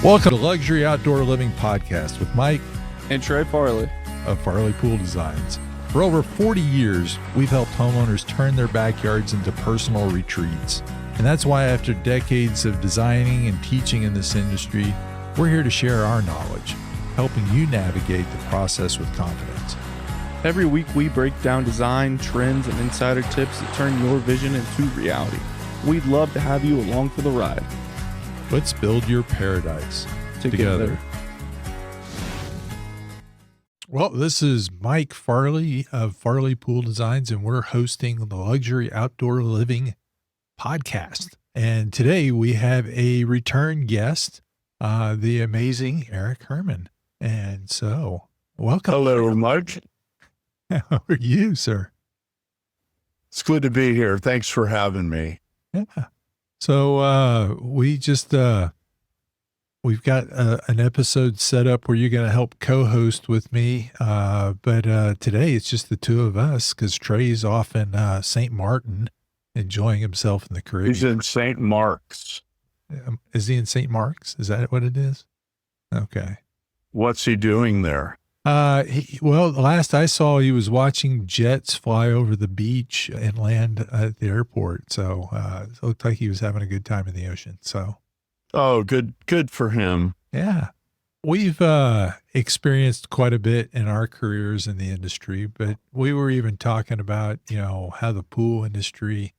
Welcome to Luxury Outdoor Living Podcast with Mike and Trey Farley of Farley Pool Designs. For over 40 years, we've helped homeowners turn their backyards into personal retreats. And that's why after decades of designing and teaching in this industry, we're here to share our knowledge, helping you navigate the process with confidence. Every week we break down design, trends, and insider tips that turn your vision into reality. We'd love to have you along for the ride. Let's build your paradise together. Well, this is Mike Farley of Farley Pool Designs, and we're hosting the Luxury Outdoor Living Podcast. And today we have a return guest, the amazing Eric Herman. And so, welcome. Hello, Mike. How are you, sir? It's good to be here. Thanks for having me. Yeah. So we just we've got an episode set up where you're going to help co-host with me, but today it's just the two of us because Trey's off in St. Martin enjoying himself in the Caribbean. He's in St. Mark's. Is he in St. Mark's? Is that what it is? Okay. What's he doing there? Well, last I saw, he was watching jets fly over the beach and land at the airport. So it looked like he was having a good time in the ocean. So, oh, good for him. Yeah, we've experienced quite a bit in our careers in the industry, but we were even talking about, how the pool industry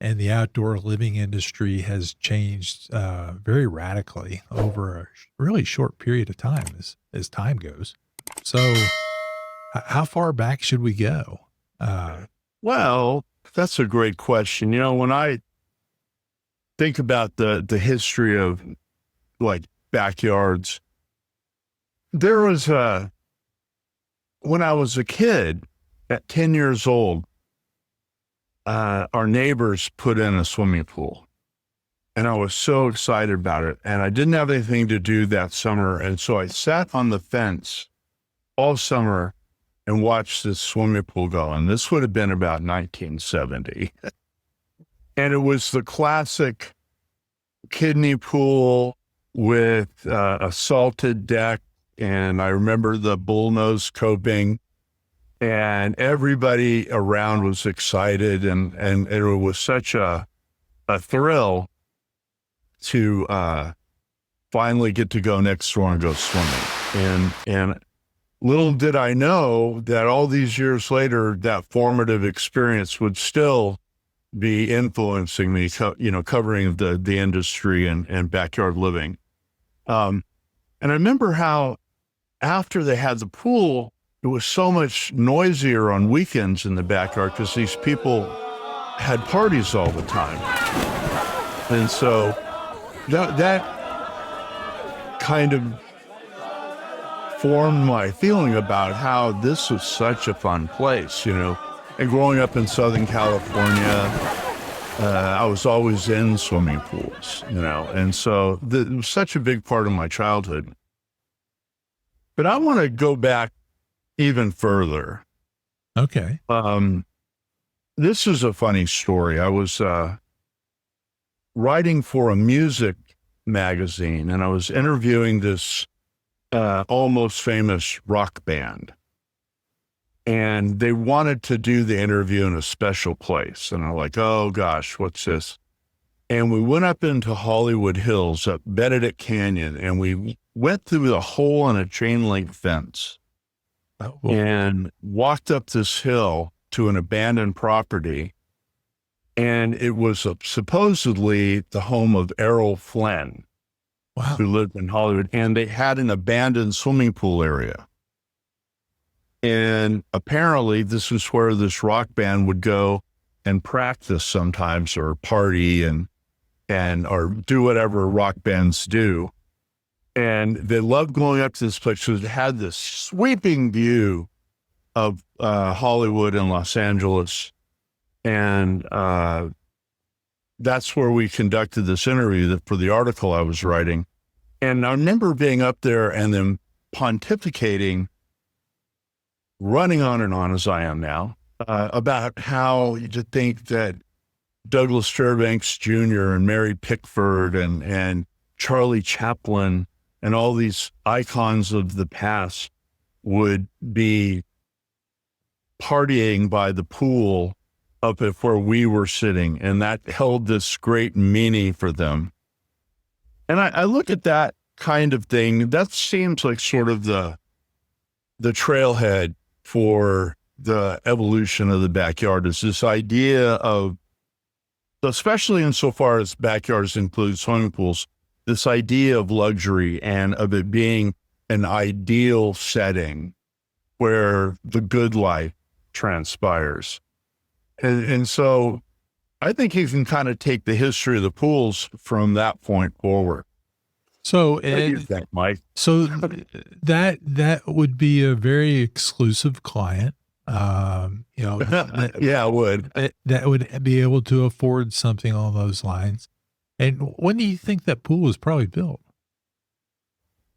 and the outdoor living industry has changed very radically over a really short period of time as time goes. So how far back should we go? Well, that's a great question. When I think about the history of like backyards, there was when I was a kid at 10 years old, our neighbors put in a swimming pool. And I was so excited about it. And I didn't have anything to do that summer. And so I sat on the fence all summer and watched this swimming pool go. And this would have been about 1970. And it was the classic kidney pool with a salted deck. And I remember the bullnose coping. And everybody around was excited. And it was such a thrill to finally get to go next door and go swimming. And little did I know that all these years later, that formative experience would still be influencing me, covering the industry and backyard living. And I remember how after they had the pool, it was so much noisier on weekends in the backyard because these people had parties all the time. And so that kind of formed my feeling about how this was such a fun place, And growing up in Southern California, I was always in swimming pools, And so it was such a big part of my childhood. But I want to go back even further. Okay. This is a funny story. I was writing for a music magazine, and I was interviewing this almost famous rock band. And they wanted to do the interview in a special place. And I'm like, oh gosh, what's this? And we went up into Hollywood Hills, up Benedict Canyon, and we went through the hole in a chain link fence and walked up this hill to an abandoned property. And it was supposedly the home of Errol Flynn. Wow. Who lived in Hollywood, and they had an abandoned swimming pool area. And apparently this is where this rock band would go and practice sometimes, or party and or do whatever rock bands do. And they loved going up to this place because it had this sweeping view of Hollywood and Los Angeles. And that's where we conducted this interview for the article I was writing. And I remember being up there and them pontificating, running on and on as I am now, about how you think that Douglas Fairbanks Jr. and Mary Pickford and Charlie Chaplin and all these icons of the past would be partying by the pool up at where we were sitting. And that held this great meaning for them. And I look at that kind of thing. That seems like sort of the trailhead for the evolution of the backyard, is this idea of, especially insofar as backyards include swimming pools, this idea of luxury and of it being an ideal setting where the good life transpires. And so I think you can kind of take the history of the pools from that point forward. So, What do you think, Mike? so that would be a very exclusive client. Yeah, it would. That would be able to afford something along those lines. And when do you think that pool was probably built?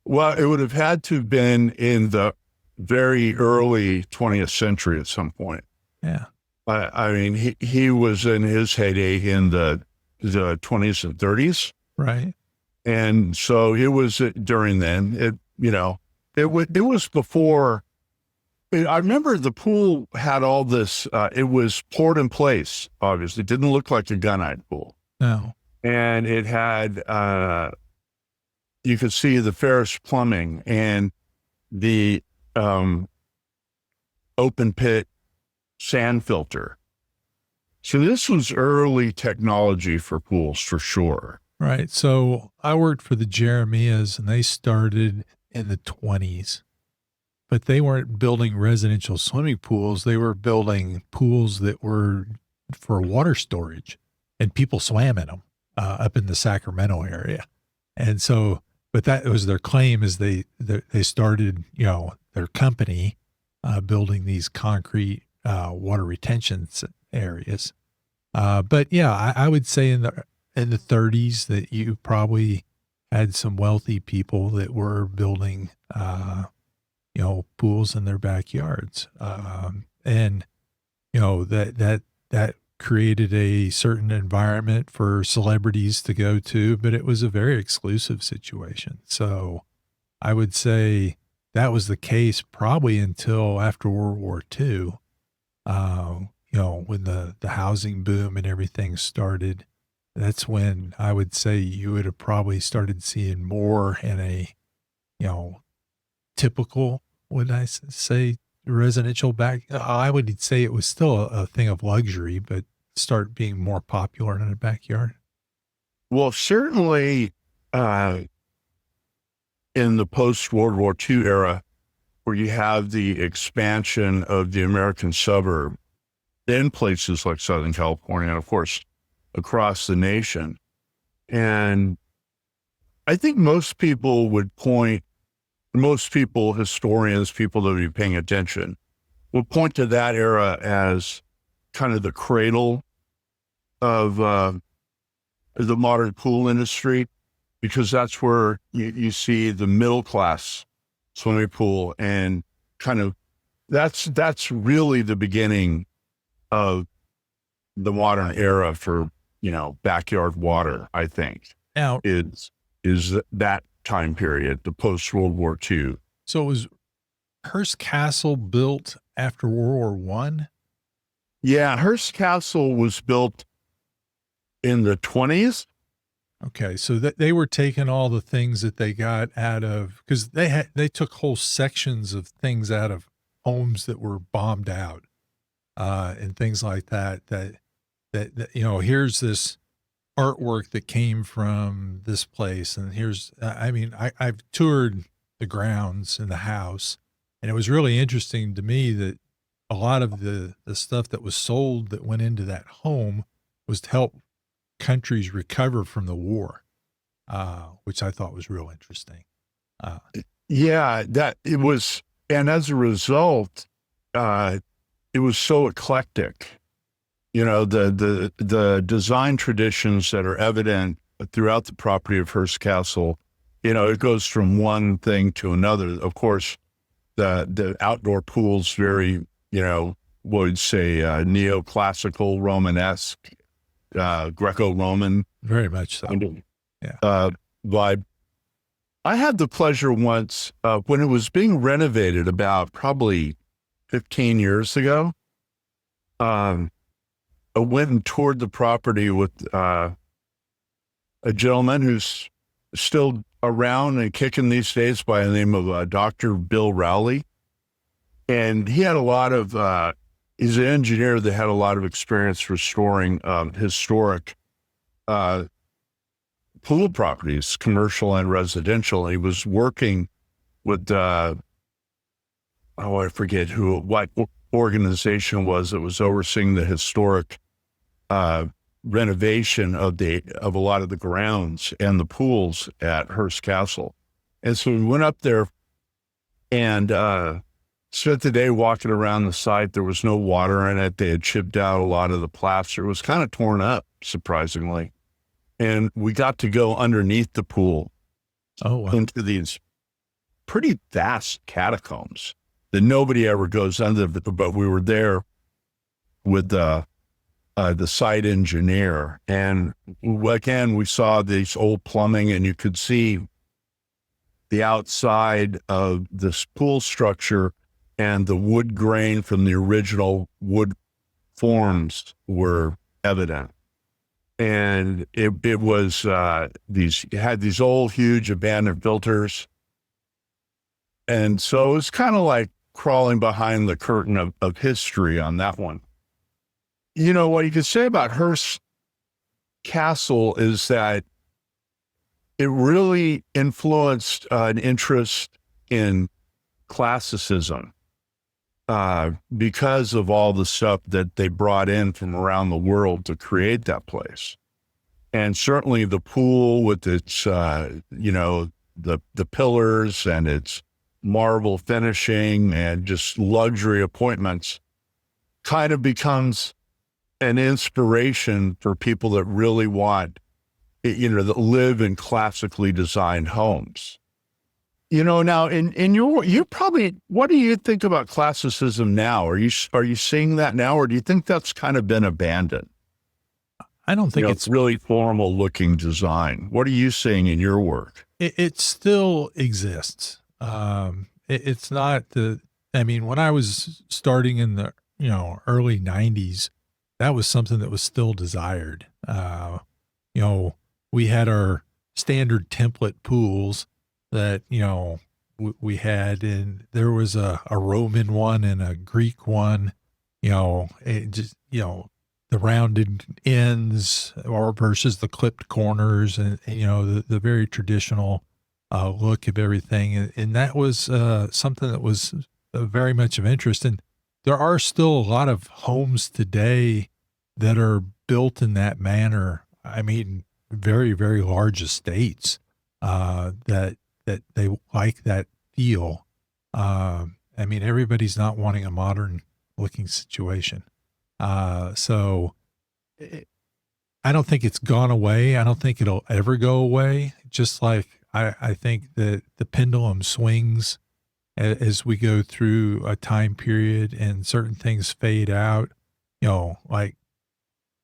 Well, it would have had to have been in the very early 20th century at some point. Yeah. I mean, he was in his heyday in the 20s and 30s. Right. And so it was during then. It was before. I remember the pool had all this. It was poured in place. Obviously, it didn't look like a gunite pool, No. and it had. You could see the Ferris plumbing and the open pit sand filter. So this was early technology for pools for sure. Right. So I worked for the Jeremias, and they started in the 20s, but they weren't building residential swimming pools. They were building pools that were for water storage, and people swam in them up in the Sacramento area. And so, but that was their claim, is they started, their company building these concrete water retention areas. But yeah, I would say in the 30s that you probably had some wealthy people that were building, pools in their backyards. And, that created a certain environment for celebrities to go to, but it was a very exclusive situation. So I would say that was the case probably until after World War II, when the housing boom and everything started. That's when I would say you would have probably started seeing more in a, typical, would I say, residential I would say it was still a thing of luxury, but start being more popular in a backyard. Well, certainly in the post-World War II era, where you have the expansion of the American suburb in places like Southern California, and of course, across the nation. And I think most people, historians, people that would be paying attention, would point to that era as kind of the cradle of the modern pool industry, because that's where you see the middle class swimming pool, and kind of that's really the beginning of the modern era for backyard water. I think Now, is that time period, the post World War II. so was Hearst Castle built after World War I? Yeah, Hearst Castle was built in the 20s. Okay, so that they were taking all the things that they got out of, because they took whole sections of things out of homes that were bombed out, and things like that. Here's this artwork that came from this place, and I've toured the grounds and the house, and it was really interesting to me that a lot of the stuff that was sold that went into that home was to help countries recover from the war, which I thought was real interesting. Yeah, that it was, and as a result, it was so eclectic. The design traditions that are evident throughout the property of Hearst Castle, it goes from one thing to another. Of course, the outdoor pool's very, would say neoclassical, Romanesque, Greco-Roman. Very much so. Kind of, Yeah. vibe. I had the pleasure once when it was being renovated about probably 15 years ago. I went and toured the property with a gentleman who's still around and kicking these days by the name of Dr. Bill Rowley. And he had a lot of, he's an engineer that had a lot of experience restoring historic pool properties, commercial and residential. He was working with, I forget what organization it was that was overseeing the historic renovation of a lot of the grounds and the pools at Hearst Castle. And so we went up there and spent the day walking around the site. There was no water in it. They had chipped out a lot of the plaster. It was kind of torn up, surprisingly. And we got to go underneath the pool into these pretty vast catacombs that nobody ever goes under, but we were there with the site engineer. And again, we saw these old plumbing, and you could see the outside of this pool structure, and the wood grain from the original wood forms were evident. And it was it had these old, huge abandoned filters. And so it was kind of like crawling behind the curtain of history on that one. You know, what you could say about Hearst Castle is that it really influenced an interest in classicism because of all the stuff that they brought in from around the world to create that place. And certainly the pool with its, the pillars and its marble finishing and just luxury appointments kind of becomes an inspiration for people that really want, that live in classically designed homes. Now you probably, what do you think about classicism now? Are you seeing that now, or do you think that's kind of been abandoned? I don't think it's really formal looking design. What are you seeing in your work? It still exists. It's not when I was starting in the, early 90s, that was something that was still desired. We had our standard template pools that, we had, and there was a Roman one and a Greek one, it just, the rounded ends or versus the clipped corners, and the very traditional look of everything. And that was something that was very much of interest. And there are still a lot of homes today that are built in that manner. I mean, very, very large estates that they like that feel. Everybody's not wanting a modern looking situation. So I don't think it's gone away. I don't think it'll ever go away. Just like I think that the pendulum swings as we go through a time period and certain things fade out. Like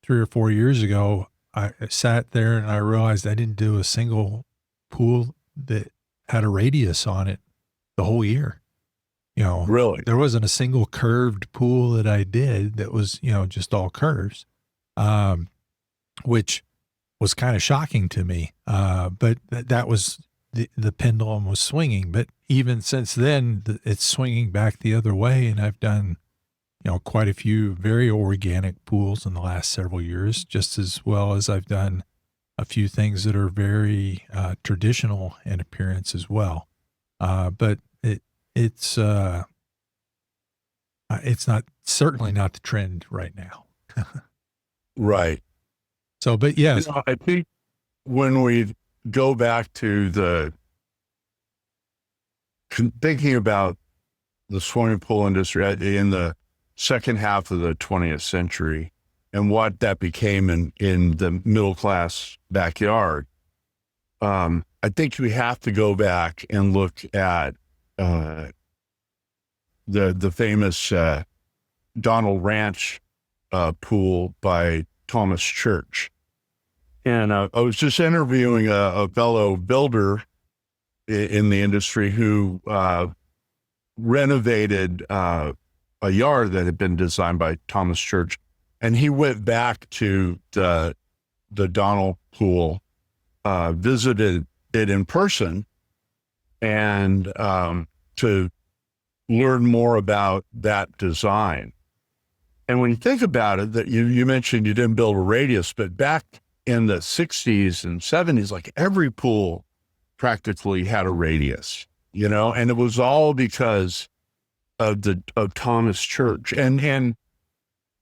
3 or 4 years ago, I sat there and I realized I didn't do a single pool that had a radius on it the whole year. Really? There wasn't a single curved pool that I did that was, just all curves, which was kind of shocking to me. But that was the pendulum was swinging. But even since then, it's swinging back the other way. And I've done, quite a few very organic pools in the last several years, just as well as I've done a few things that are very traditional in appearance as well. But it's certainly not the trend right now. Right. So, but yes, I think when we go back to thinking about the swimming pool industry in the second half of the 20th century and what that became in the middle class backyard, I think we have to go back and look at the famous Donald Ranch pool by Thomas Church. And I was just interviewing a fellow builder in the industry who renovated a yard that had been designed by Thomas Church, and he went back to the Donald Pool, visited it in person, and to learn more about that design. And when you think about it, that you mentioned you didn't build a radius, but back in the 60s and 70s, like every pool practically had a radius, and it was all because of Thomas Church and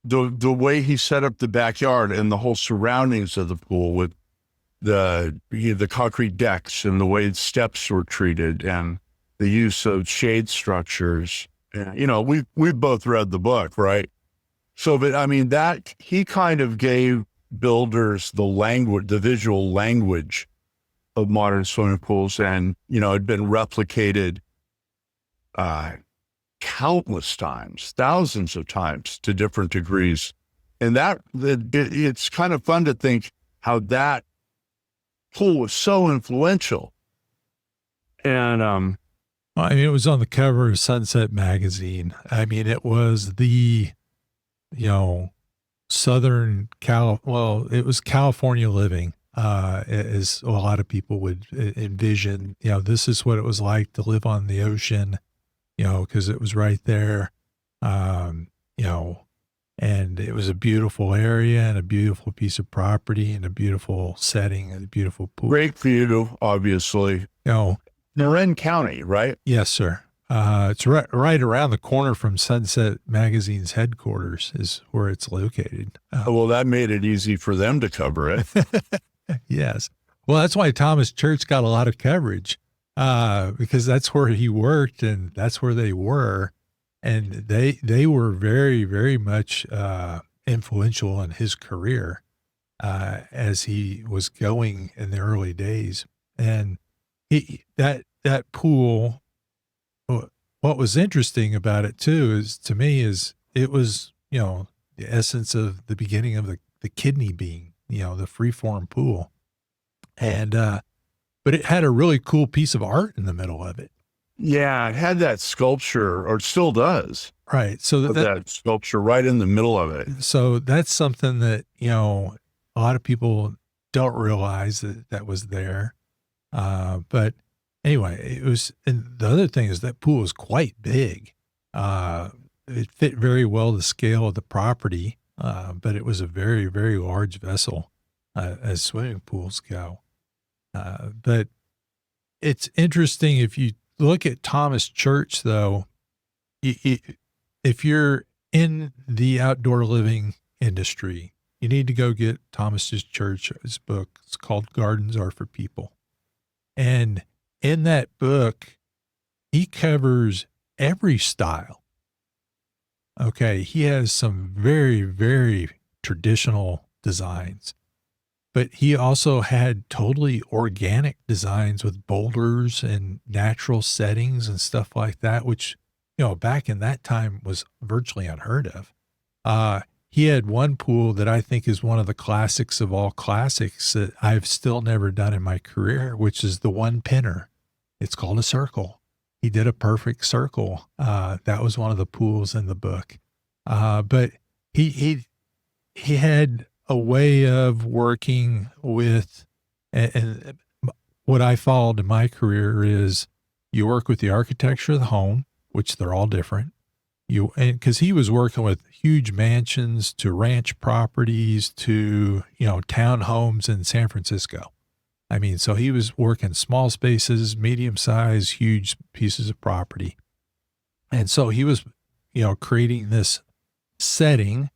the way he set up the backyard and the whole surroundings of the pool with the concrete decks and the way steps were treated and the use of shade structures. And, we've both read the book, right? So, but I mean, that he kind of gave builders the visual language of modern swimming pools, and, it'd been replicated countless times, thousands of times to different degrees. And it's kind of fun to think how that pool was so influential. And, I mean, it was on the cover of Sunset magazine. I mean, it was the, it was California living, as a lot of people would envision. This is what it was like to live on the ocean, because it was right there, and it was a beautiful area and a beautiful piece of property and a beautiful setting and a beautiful pool. Great view, obviously. Marin County, right? Yes, sir. It's right around the corner from Sunset Magazine's headquarters is where it's located. Well, that made it easy for them to cover it. Yes. Well, that's why Thomas Church got a lot of coverage, because that's where he worked and that's where they were. And they were very, very much influential in his career as he was going in the early days. And that pool, what was interesting about it too to me is it was, the essence of the beginning of the kidney bean, the freeform pool. And, but it had a really cool piece of art in the middle of it. Yeah, it had that sculpture, or it still does. Right. So that sculpture right in the middle of it. So that's something that, a lot of people don't realize that was there. But anyway, it was, and the other thing is that pool is quite big. It fit very well the scale of the property, but it was a very, very large vessel, as swimming pools go. But it's interesting if you look at Thomas Church, though, if you're in the outdoor living industry, you need to go get Thomas Church's book. It's called Gardens Are for People. And in that book, he covers every style. Okay, he has some very, very traditional designs, but he also had totally organic designs with boulders and natural settings and stuff like that, which, back in that time was virtually unheard of. He had one pool that I think is one of the classics of all classics that I've still never done in my career, which is the one pinner. It's called a circle. He did a perfect circle. That was one of the pools in the book. But he had a way of working with, and what I followed in my career is you work with the architecture of the home, which they're all different. Because he was working with huge mansions to ranch properties to, townhomes in San Francisco. I mean, so he was working small spaces, medium size, huge pieces of property. And so he was, creating this setting,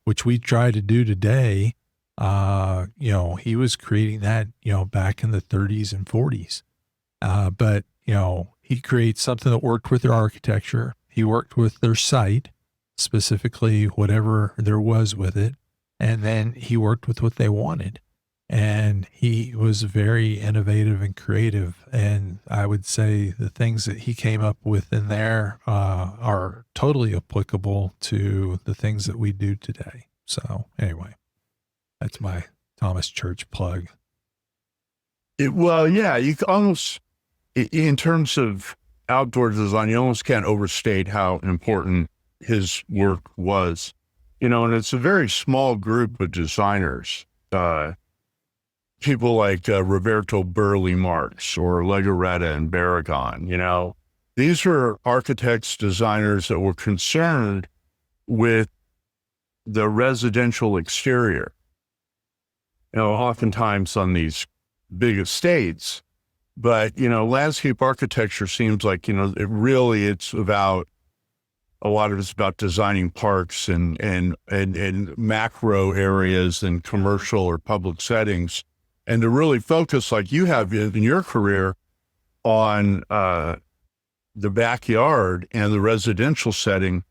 which we try to do today. He was creating that, back in the 30s and 40s. But he creates something that worked with their architecture. He worked with their site, specifically whatever there was with it. And then he worked with what they wanted. And he was very innovative and creative. And I would say the things that he came up with in there are totally applicable to the things that we do today. So anyway, that's my Thomas Church plug. Well, yeah, you almost, in terms of outdoor design, you almost can't overstate how important his work was. And it's a very small group of designers. People like Roberto Burley Marx or Legarreta and Barragan. These were architects, designers that were concerned with the residential exterior. Oftentimes on these big estates, but, landscape architecture seems like, it's about, a lot of it's about designing parks and macro areas and commercial or public settings. And to really focus like you have in your career on the backyard and the residential setting,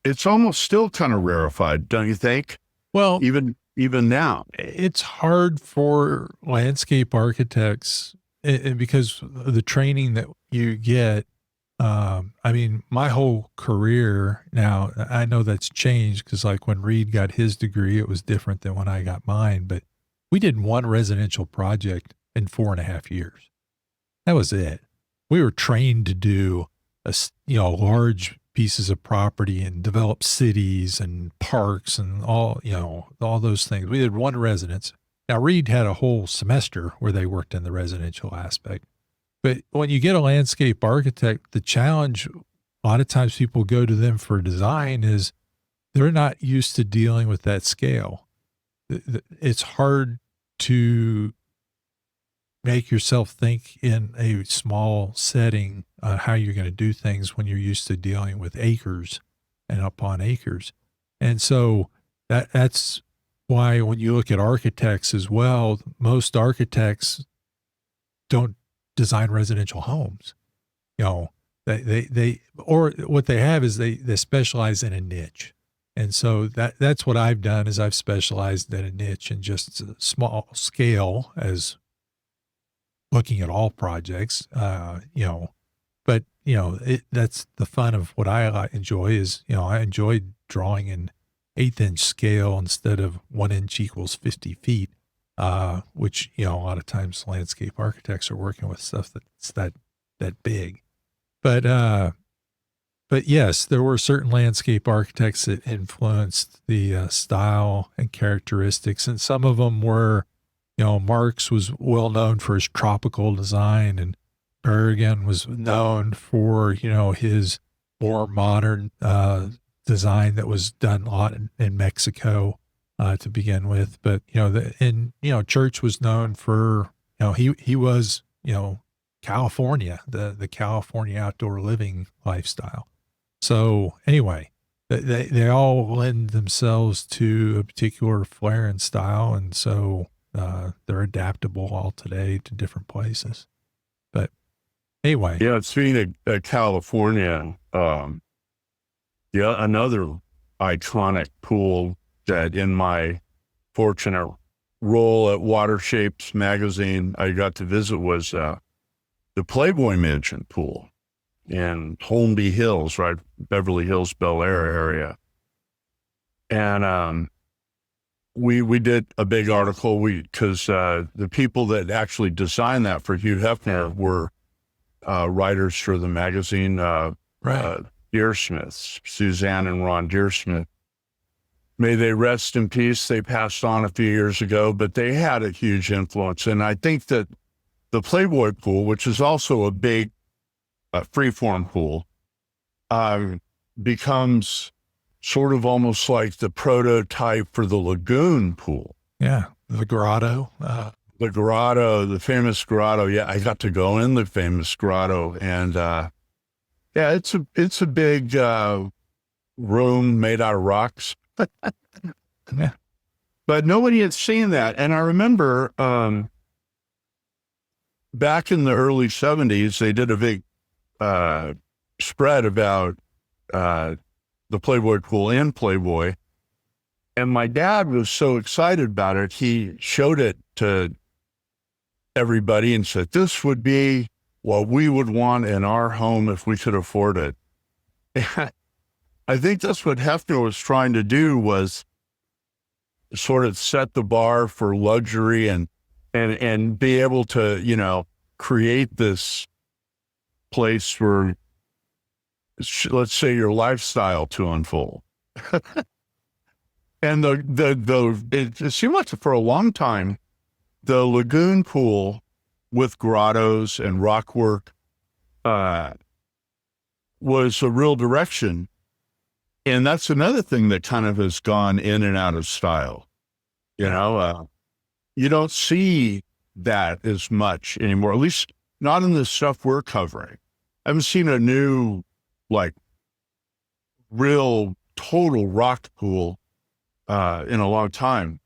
it's almost still kind of rarefied, don't you think? Well, Even now. it's hard for landscape architects because of the training that you get. I mean, my whole career now, I know that's changed because like when Reed got his degree, it was different than when I got mine, but we did one residential project in 4.5 years. That was it. We were trained to do large pieces of property and develop cities and parks and all those things. We did one residence. Now Reed had a whole semester where they worked in the residential aspect. But when you get a landscape architect, the challenge, a lot of times people go to them for design is they're not used to dealing with that scale. It's hard to make yourself think in a small setting on how you're going to do things when you're used to dealing with acres and upon acres. And so that's why when you look at architects as well, most architects don't design residential homes. They or what they have is they specialize in a niche. And so that's what I've done is I've specialized in a niche and just a small scale as looking at all projects, but that's the fun of what I enjoy is, I enjoy drawing in 1/8 scale instead of 1 inch equals 50 feet. Which, a lot of times landscape architects are working with stuff that's that big. But yes, there were certain landscape architects that influenced the style and characteristics. And some of them were, Marx was well known for his tropical design, and Berrigan was known for, his more modern design that was done a lot in Mexico. To begin with, but Church was known for he was California, the California outdoor living lifestyle. So anyway, they all lend themselves to a particular flair and style, and so they're adaptable all today to different places. But anyway, speaking of California, another iconic pool that in my fortunate role at WaterShapes magazine I got to visit was the Playboy Mansion pool in Holmby Hills, right? Beverly Hills, Bel Air area. And we did a big article because the people that actually designed that for Hugh Hefner were writers for the magazine, Deersmiths, Suzanne and Ron Deersmith. May they rest in peace. They passed on a few years ago, but they had a huge influence. And I think that the Playboy pool, which is also a big freeform pool, becomes sort of almost like the prototype for the lagoon pool. Yeah, the grotto. The grotto, the famous grotto. Yeah, I got to go in the famous grotto. And it's a big room made out of rocks. Yeah. But nobody had seen that. And I remember back in the early 70s, they did a big spread about the Playboy pool and Playboy. And my dad was so excited about it, he showed it to everybody and said, this would be what we would want in our home if we could afford it. And I think that's what Hefner was trying to do, was sort of set the bar for luxury and and be able to, you know, create this place for, let's say, your lifestyle to unfold. And it seemed like for a long time, the lagoon pool with grottos and rock work was a real direction. And that's another thing that kind of has gone in and out of style. You know, you don't see that as much anymore, at least not in the stuff we're covering. I haven't seen a new, like, real total rock pool in a long time.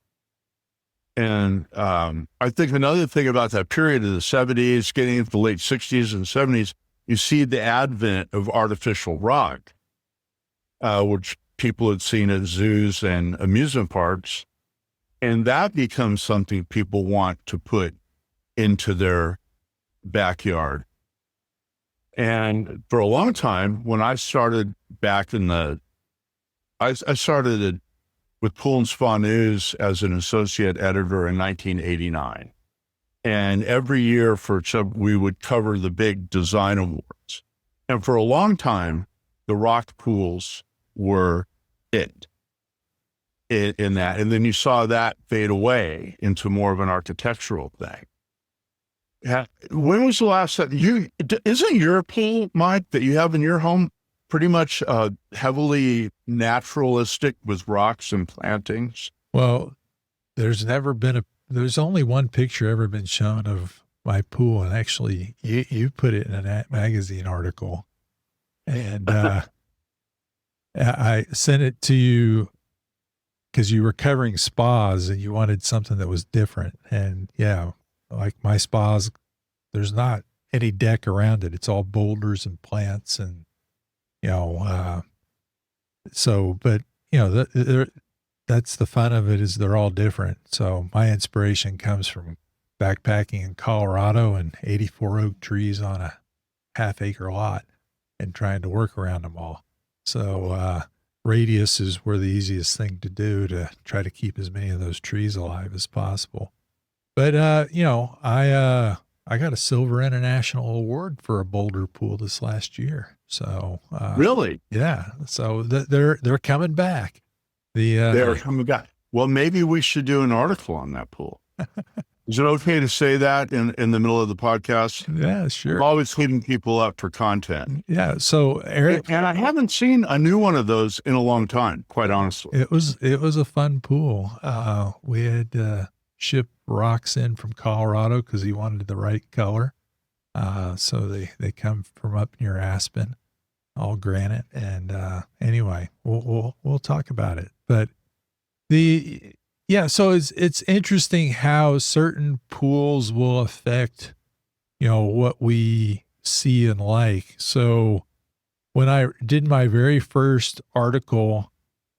And I think another thing about that period of the 70s, getting into the late 60s and 70s, you see the advent of artificial rock, which people had seen at zoos and amusement parks. And that becomes something people want to put into their backyard. And for a long time, when I started back in I started with Pool and Spa News as an associate editor in 1989. And every year we would cover the big design awards. And for a long time, the rock pools were it in that. And then you saw that fade away into more of an architectural thing. When was the last time isn't your pool, Mike, that you have in your home pretty much heavily naturalistic with rocks and plantings? Well, there's only one picture ever been shown of my pool. And actually you put it in a magazine article, and I sent it to you because you were covering spas and you wanted something that was different. And yeah, like my spas, there's not any deck around it. It's all boulders and plants, and, you know, but you know, that's the fun of it, is they're all different. So my inspiration comes from backpacking in Colorado and 84 oak trees on a half-acre lot and trying to work around them all. So radius is where the easiest thing to do to try to keep as many of those trees alive as possible. But you know, I got a Silver International Award for a boulder pool this last year. So Really? yeah. So they're coming back. They're coming back. Well, maybe we should do an article on that pool. Is it okay to say that in the middle of the podcast? Yeah, sure. I'm always hitting people up for content. Yeah. So Eric, And I haven't seen a new one of those in a long time, quite honestly. it was a fun pool. We had shipped rocks in from Colorado because he wanted the right color. So they come from up near Aspen, all granite. And anyway, we'll talk about it. But so it's interesting how certain pools will affect, you know, what we see and like. So when I did my very first article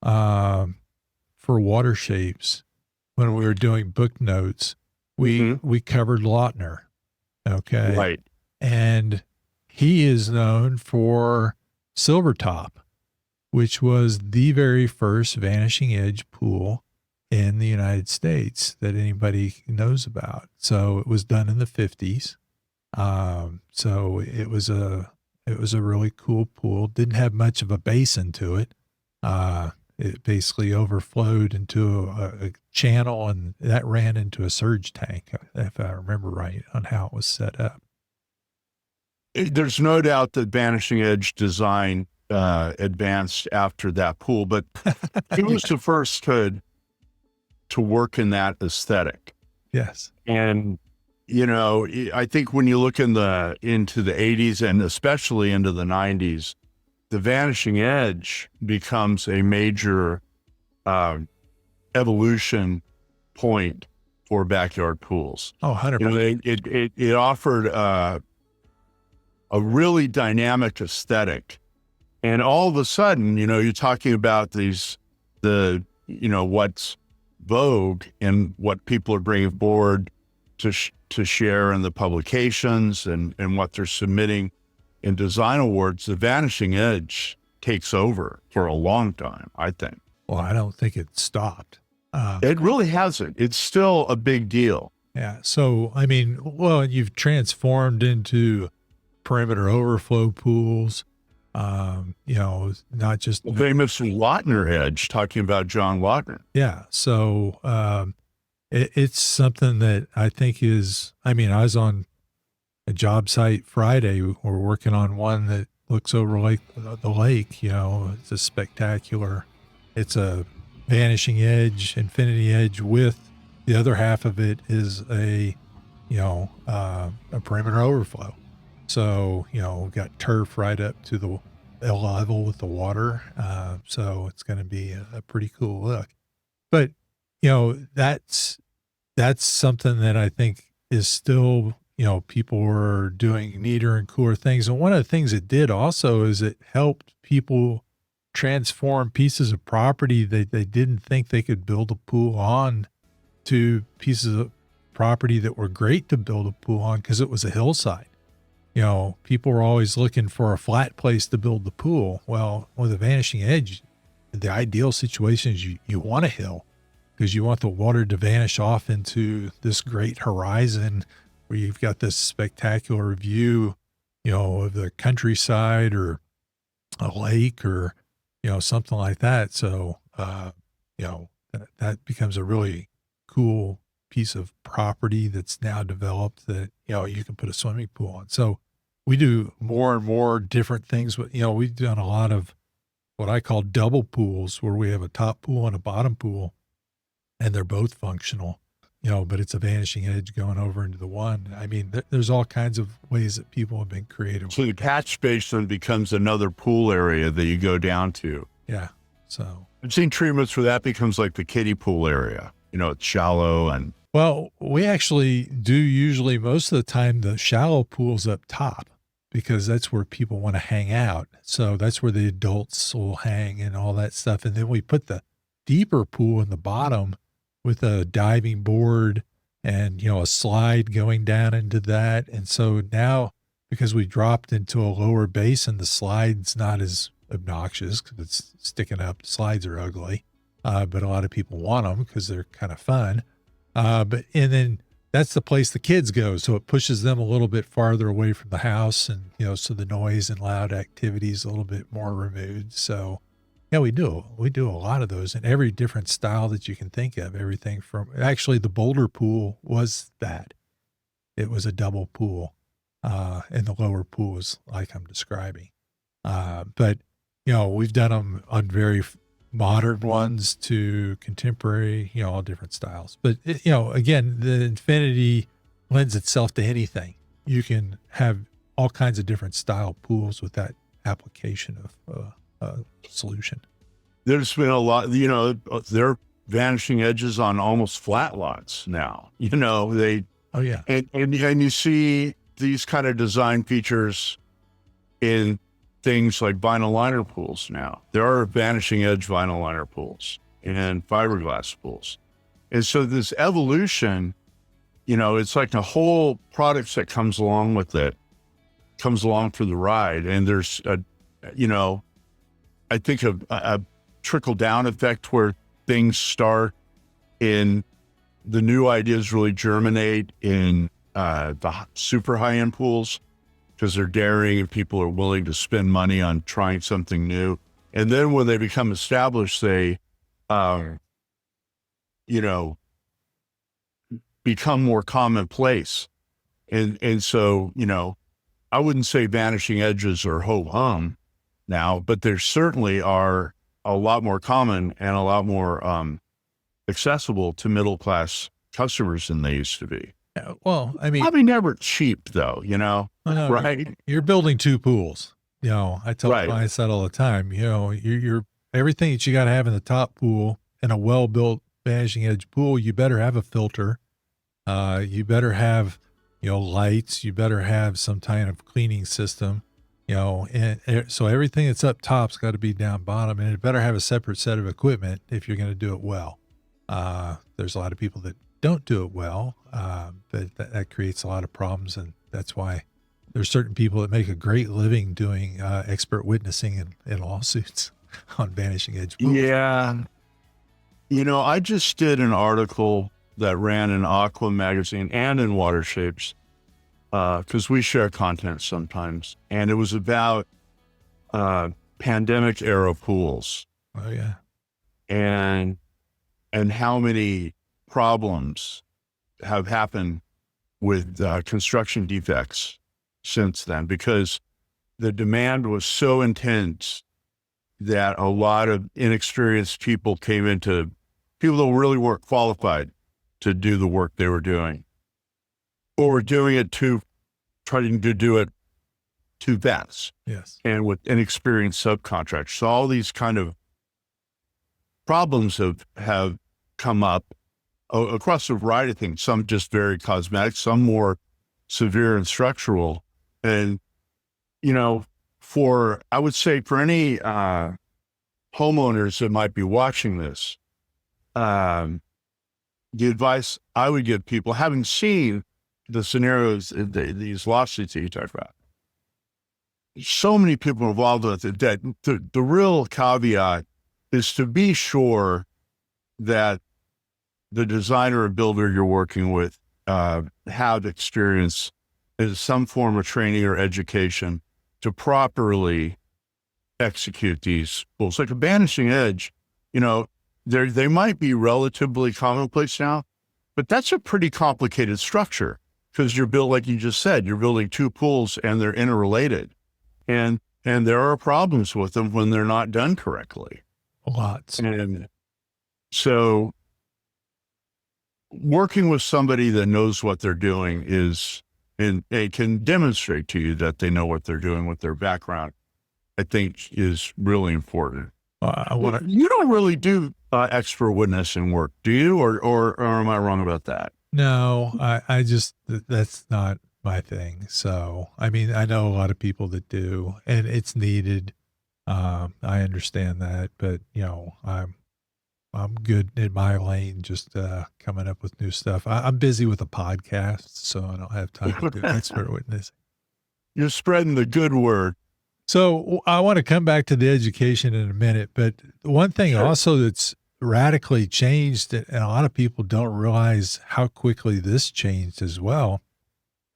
for WaterShapes, when we were doing book notes, we covered Lautner. Okay. Right. And he is known for Silvertop, which was the very first Vanishing Edge pool in the United States that anybody knows about. So it was done in the 50s. So it was a really cool pool. Didn't have much of a basin to it. It basically overflowed into a channel, and that ran into a surge tank, if I remember right, on how it was set up. There's no doubt that Vanishing Edge design advanced after that pool, but he was the first to work in that aesthetic. Yes. And, you know, I think when you look into the 80s and especially into the 90s, the Vanishing Edge becomes a major evolution point for backyard pools. Oh, 100%. You know, it offered a really dynamic aesthetic. And all of a sudden, you know, you're talking about what's vogue and what people are bringing forward to share in the publications and what they're submitting in design awards. The Vanishing Edge takes over for a long time, I think. Well, I don't think it stopped. It really hasn't. It's still a big deal. Yeah. So, I mean, well, you've transformed into perimeter overflow pools. Not just, The famous Lautner hedge, talking about John Lautner. yeah. So, it's something that I think is, I mean, I was on a job site Friday. We're working on one that looks over the lake, it's a spectacular, it's a vanishing edge, infinity edge with the other half of it is a perimeter overflow. So, we've got turf right up to the level with the water. So it's going to be a pretty cool look, but that's something that I think is still, people were doing neater and cooler things. And one of the things it did also is it helped people transform pieces of property that they didn't think they could build a pool on to pieces of property that were great to build a pool on because it was a hillside. People were always looking for a flat place to build the pool. Well, with a vanishing edge, the ideal situation is you want a hill because you want the water to vanish off into this great horizon where you've got this spectacular view, of the countryside or a lake or, something like that. So, that becomes a really cool piece of property that's now developed that, you can put a swimming pool on. So we do more and more different things. We've done a lot of what I call double pools where we have a top pool and a bottom pool and they're both functional, but it's a vanishing edge going over into the one. I mean, there's all kinds of ways that people have been creative. So the catch basin becomes another pool area that you go down to. Yeah. So I've seen treatments where that becomes like the kiddie pool area. It's shallow and. Well, we actually do usually most of the time the shallow pool's up top because that's where people want to hang out. So that's where the adults will hang and all that stuff. And then we put the deeper pool in the bottom with a diving board and, a slide going down into that. And so now because we dropped into a lower basin, the slide's not as obnoxious because it's sticking up. The slides are ugly, but a lot of people want them because they're kind of fun. And then that's the place the kids go. So it pushes them a little bit farther away from the house and, so the noise and loud activity is a little bit more removed. So yeah, we do a lot of those in every different style that you can think of. Everything from actually the Boulder pool was that it was a double pool, and the lower pool is like I'm describing. But we've done them on very modern ones to contemporary, all different styles. But, again, the infinity lends itself to anything. You can have all kinds of different style pools with that application of solution. There's been a lot, there are vanishing edges on almost flat lots now. Oh, yeah. And you see these kind of design features in things like vinyl liner pools now. There are vanishing edge vinyl liner pools and fiberglass pools. And so this evolution, it's like the whole products that comes along with it comes along for the ride. And there's I think a trickle down effect where things start in the new ideas really germinate in the super high end pools, because they're daring and people are willing to spend money on trying something new. And then when they become established, they, become more commonplace. And so, I wouldn't say vanishing edges are ho-hum now, but there certainly are a lot more common and a lot more accessible to middle-class customers than they used to be. Yeah, well, I mean, probably never cheap though, right? You're building two pools. I tell Right. clients that all the time. You're everything that you got to have in the top pool in a well-built vanishing edge pool. You better have a filter. You better have, lights. You better have some kind of cleaning system. And so everything that's up top's got to be down bottom, and it better have a separate set of equipment if you're going to do it well. There's a lot of people that don't do it well, but that creates a lot of problems, and that's why there's certain people that make a great living doing expert witnessing in lawsuits on vanishing edge pools. Yeah. I just did an article that ran in Aqua magazine and in WaterShapes, because we share content sometimes, and it was about pandemic era pools. Oh yeah. And how many problems have happened with construction defects since then, because the demand was so intense that a lot of inexperienced people came into, people that really weren't qualified to do the work they were doing, or were doing it trying to do it too fast. Yes. And with inexperienced subcontractors. So all these kind of problems have come up across a variety of things, some just very cosmetic, some more severe and structural. And, I would say for any homeowners that might be watching this, the advice I would give people, having seen the scenarios, these lawsuits that you talked about, so many people involved with it, that the real caveat is to be sure that the designer or builder you're working with have experience in some form of training or education to properly execute these pools. Like a vanishing edge, they might be relatively commonplace now, but that's a pretty complicated structure, because you're built, like you just said, you're building two pools and they're interrelated. And there are problems with them when they're not done correctly. Lots. And so working with somebody that knows what they're doing and they can demonstrate to you that they know what they're doing with their background, I think is really important. You don't really do expert witnessing work, do you? Or am I wrong about that? No, that's not my thing. So, I mean, I know a lot of people that do, and it's needed. I understand that, but I'm good in my lane, just coming up with new stuff. I'm busy with a podcast, so I don't have time to do expert witnessing. You're spreading the good word. So I want to come back to the education in a minute, but one thing also that's radically changed, and a lot of people don't realize how quickly this changed as well,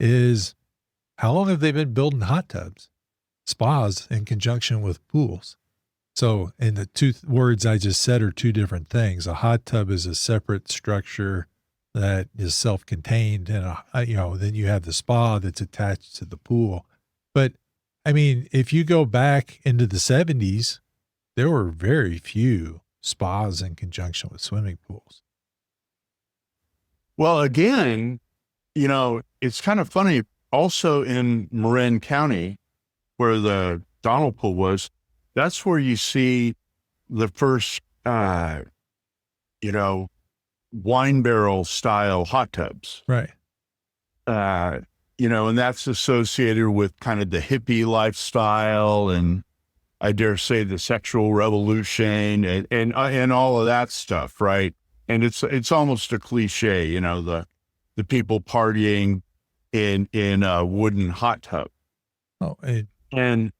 is how long have they been building hot tubs, spas in conjunction with pools? So, and the two words I just said are two different things. A hot tub is a separate structure that is self-contained, and then you have the spa that's attached to the pool. But I mean, if you go back into the 70s, there were very few spas in conjunction with swimming pools. Well, again, it's kind of funny. Also in Marin County, where the Donald Pool was, that's where you see the first, wine barrel style hot tubs. Right. And that's associated with kind of the hippie lifestyle, and I dare say the sexual revolution and all of that stuff. Right. And it's almost a cliche, the people partying in a wooden hot tub. Oh, and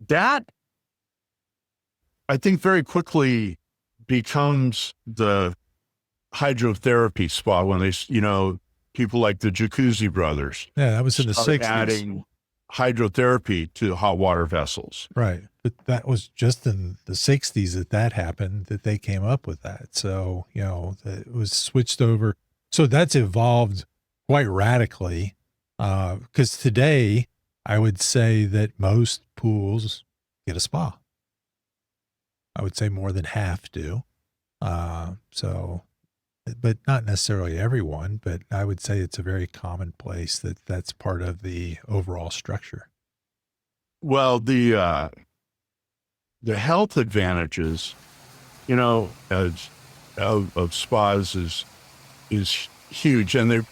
that, I think, very quickly becomes the hydrotherapy spa when they, people like the Jacuzzi brothers. Yeah, that was in the 60s. Adding hydrotherapy to hot water vessels. Right. But that was just in the 60s that happened, that they came up with that. So, it was switched over. So that's evolved quite radically. Because today, I would say that most pools get a spa. I would say more than half do. But not necessarily everyone, but I would say it's a very commonplace that's part of the overall structure. Well, the health advantages, of spas is huge. And they're,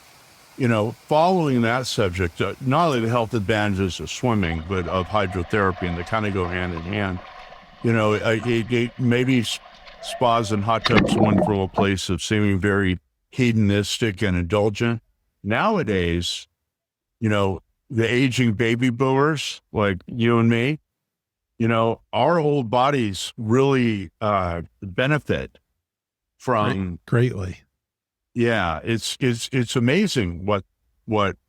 following that subject, not only the health advantages of swimming, but of hydrotherapy, and they kind of go hand in hand. Maybe spas and hot tubs went from a place of seeming very hedonistic and indulgent. Nowadays, the aging baby boomers like you and me, our old bodies really benefit from, greatly. yeah, it's amazing what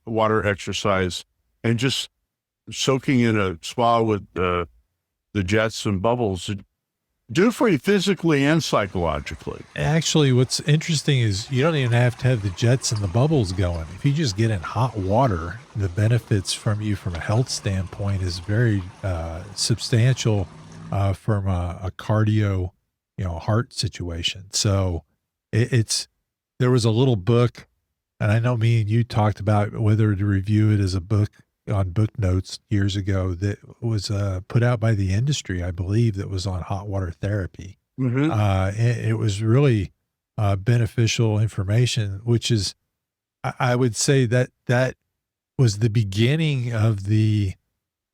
water exercise and just soaking in a spa with the jets and bubbles do for you physically and psychologically. Actually, what's interesting is you don't even have to have the jets and the bubbles going. If you just get in hot water, the benefits from you from a health standpoint is very substantial from a cardio, heart situation. So there was a little book, and I know me and you talked about whether to review it as a book on book notes years ago that was put out by the industry, I believe, that was on hot water therapy. Mm-hmm. It was really beneficial information, which is, I would say that was the beginning of the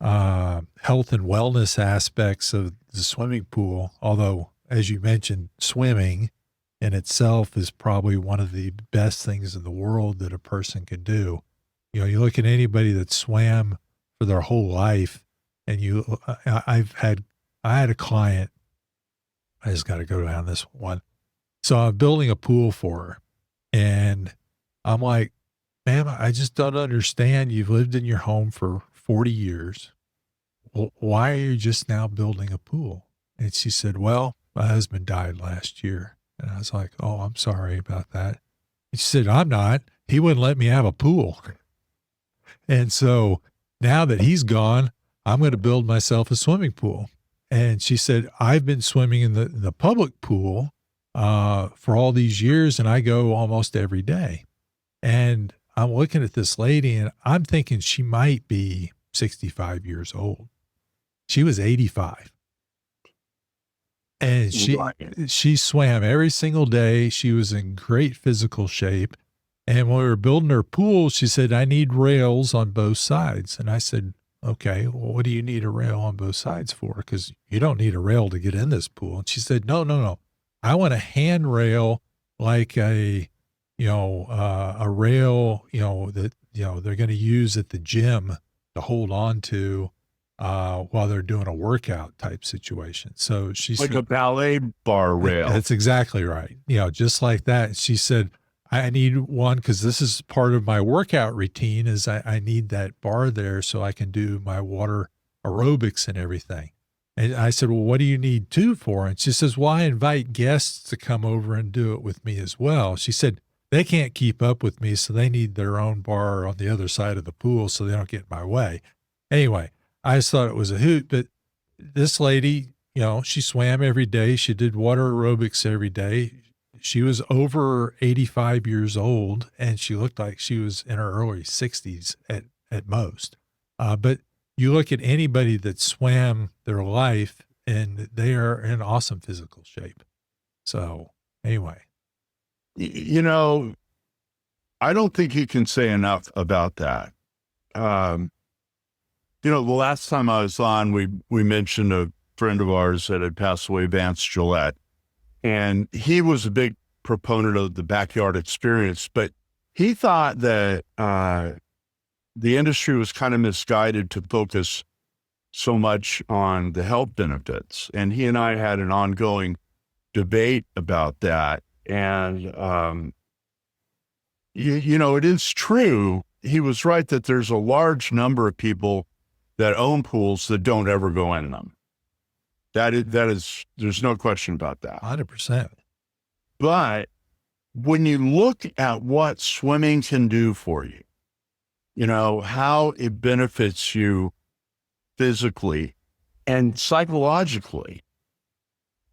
health and wellness aspects of the swimming pool. Although, as you mentioned, swimming in itself is probably one of the best things in the world that a person can do. You look at anybody that swam for their whole life, and I had a client. I just got to go down this one. So I'm building a pool for her, and I'm like, ma'am, I just don't understand. You've lived in your home for 40 years. Well, why are you just now building a pool? And she said, well, my husband died last year. And I was like, oh, I'm sorry about that. And she said, I'm not. He wouldn't let me have a pool. And so now that he's gone, I'm going to build myself a swimming pool. And she said, I've been swimming in the public pool for all these years, and I go almost every day. And I'm looking at this lady, and I'm thinking she might be 65 years old. She was 85. And she swam every single day. She was in great physical shape. And when we were building her pool, she said, I need rails on both sides. And I said, okay, well, what do you need a rail on both sides for? Because you don't need a rail to get in this pool. And she said, no. I want a handrail, like a rail, that, they're going to use at the gym to hold on to while they're doing a workout type situation. So she's like a ballet bar rail. That's exactly right. Just like that. She said, I need one because this is part of my workout routine is I need that bar there so I can do my water aerobics and everything. And I said, well, what do you need two for? And she says, well, I invite guests to come over and do it with me as well. She said, they can't keep up with me, so they need their own bar on the other side of the pool so they don't get in my way. Anyway, I just thought it was a hoot, but this lady, she swam every day. She did water aerobics every day. She was over 85 years old, and she looked like she was in her early 60s at most. But you look at anybody that swam their life, and they are in awesome physical shape. So anyway. I don't think you can say enough about that. The last time I was on, we mentioned a friend of ours that had passed away, Vance Gillette. And he was a big proponent of the backyard experience, but he thought that the industry was kind of misguided to focus so much on the health benefits. And he and I had an ongoing debate about that. And, it is true. He was right that there's a large number of people that own pools that don't ever go in them. That is, there's no question about that. 100%. But when you look at what swimming can do for you, how it benefits you physically and psychologically,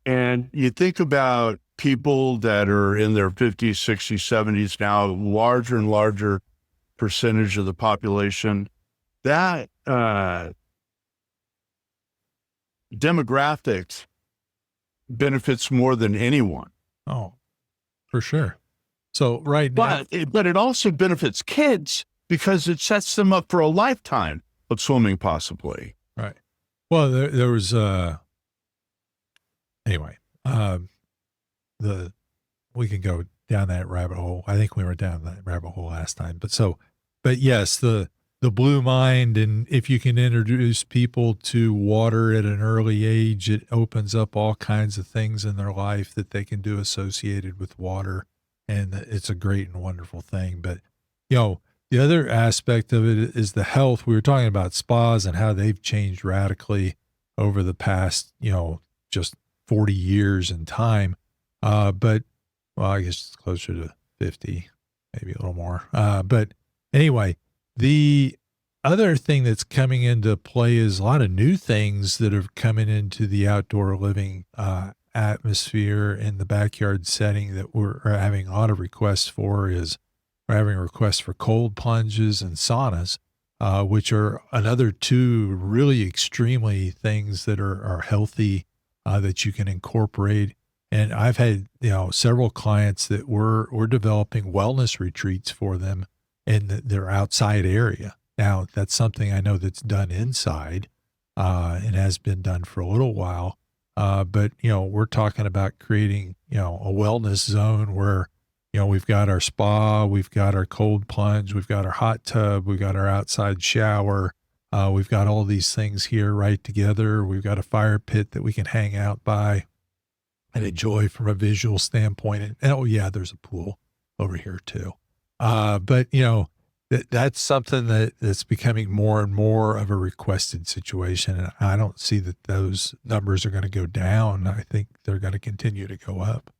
and you think about people that are in their 50s, 60s, 70s now, larger and larger percentage of the population, that demographics benefits more than anyone. Oh, for sure. So but it also benefits kids because it sets them up for a lifetime of swimming, possibly. Right. Well, there was anyway. We can go down that rabbit hole. I think we were down that rabbit hole last time. But yes, the the blue mind, and if you can introduce people to water at an early age, it opens up all kinds of things in their life that they can do associated with water, and it's a great and wonderful thing. But the other aspect of it is the health. We were talking about spas and how they've changed radically over the past just 40 years in time. But well, I guess it's closer to 50, maybe a little more. But anyway, the other thing that's coming into play is a lot of new things that are coming into the outdoor living atmosphere in the backyard setting that we're having a lot of requests for. Is we're having requests for cold plunges and saunas, which are another two really extremely things that are healthy that you can incorporate. And I've had several clients that we're developing wellness retreats for them in their outside area. Now, that's something I know that's done inside and has been done for a little while. But we're talking about creating a wellness zone where we've got our spa, we've got our cold plunge, we've got our hot tub, we've got our outside shower. We've got all these things here right together. We've got a fire pit that we can hang out by and enjoy from a visual standpoint. And oh yeah, there's a pool over here too. But that's something that's becoming more and more of a requested situation. And I don't see that those numbers are going to go down. I think they're going to continue to go up.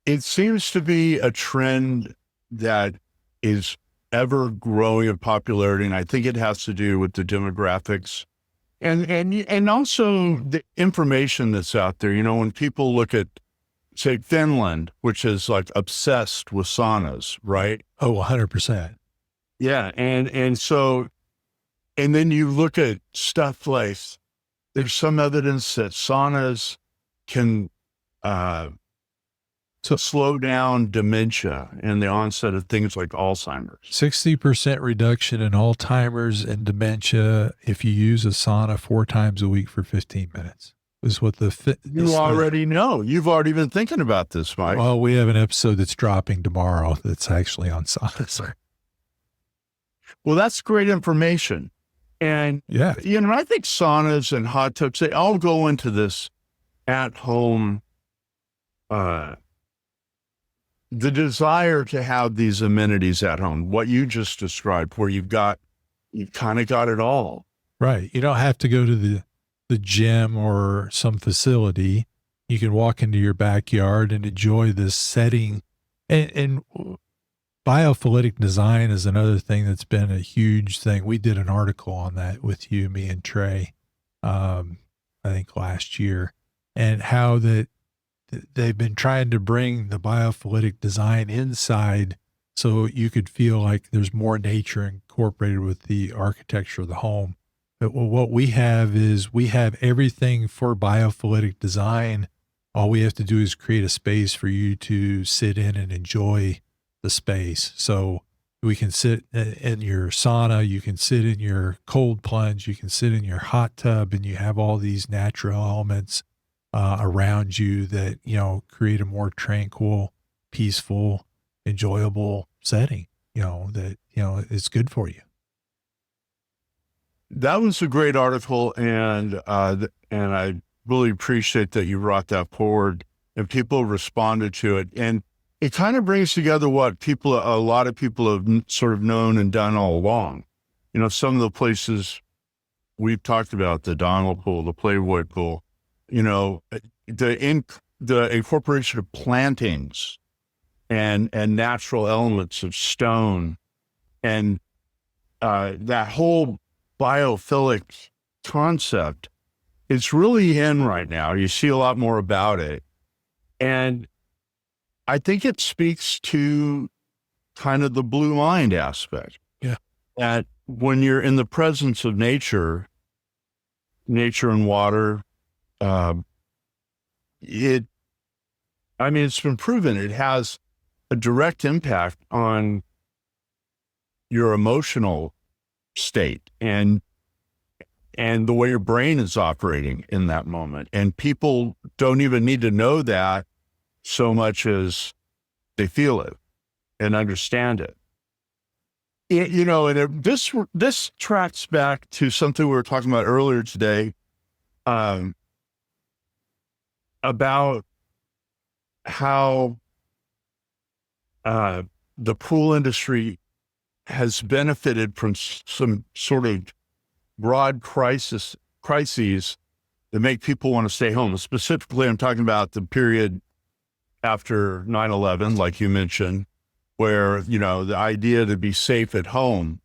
It seems to be a trend that is ever growing in popularity. And I think it has to do with the demographics and also the information that's out there. When people look at, say, Finland, which is like obsessed with saunas, right? Oh, 100%. Yeah. And so, and then you look at stuff like there's some evidence that saunas can slow down dementia and the onset of things like Alzheimer's. 60% reduction in Alzheimer's and dementia if you use a sauna 4 times a week for 15 minutes is what you already know. You've already been thinking about this, Mike. Well, we have an episode that's dropping tomorrow that's actually on saunas. Well, that's great information. And, yeah, I think saunas and hot tubs, they all go into this at-home, the desire to have these amenities at home, what you just described, where you've kind of got it all. Right. You don't have to go to the gym or some facility. You can walk into your backyard and enjoy this setting. And biophilic design is another thing that's been a huge thing. We did an article on that with you, me and Trey, I think last year, and how that they've been trying to bring the biophilic design inside so you could feel like there's more nature incorporated with the architecture of the home. But what we have is we have everything for biophilic design. All we have to do is create a space for you to sit in and enjoy the space. So we can sit in your sauna, you can sit in your cold plunge, you can sit in your hot tub, and you have all these natural elements around you that, create a more tranquil, peaceful, enjoyable setting, that, is good for you. That was a great article. And I really appreciate that you brought that forward and people responded to it. And it kind of brings together what a lot of people have sort of known and done all along. Some of the places we've talked about, the Donald Pool, the Playboy Pool, the incorporation of plantings and natural elements of stone and that whole biophilic concept, it's really in right now. You see a lot more about it. And I think it speaks to kind of the blue mind aspect. Yeah. That when you're in the presence of nature and water, it's been proven it has a direct impact on your emotional state and the way your brain is operating in that moment. And people don't even need to know that so much as they feel it and understand it. this tracks back to something we were talking about earlier today, about how the pool industry has benefited from some sort of broad crises that make people want to stay home. Specifically, I'm talking about the period after 9/11, like you mentioned, where, the idea to be safe at home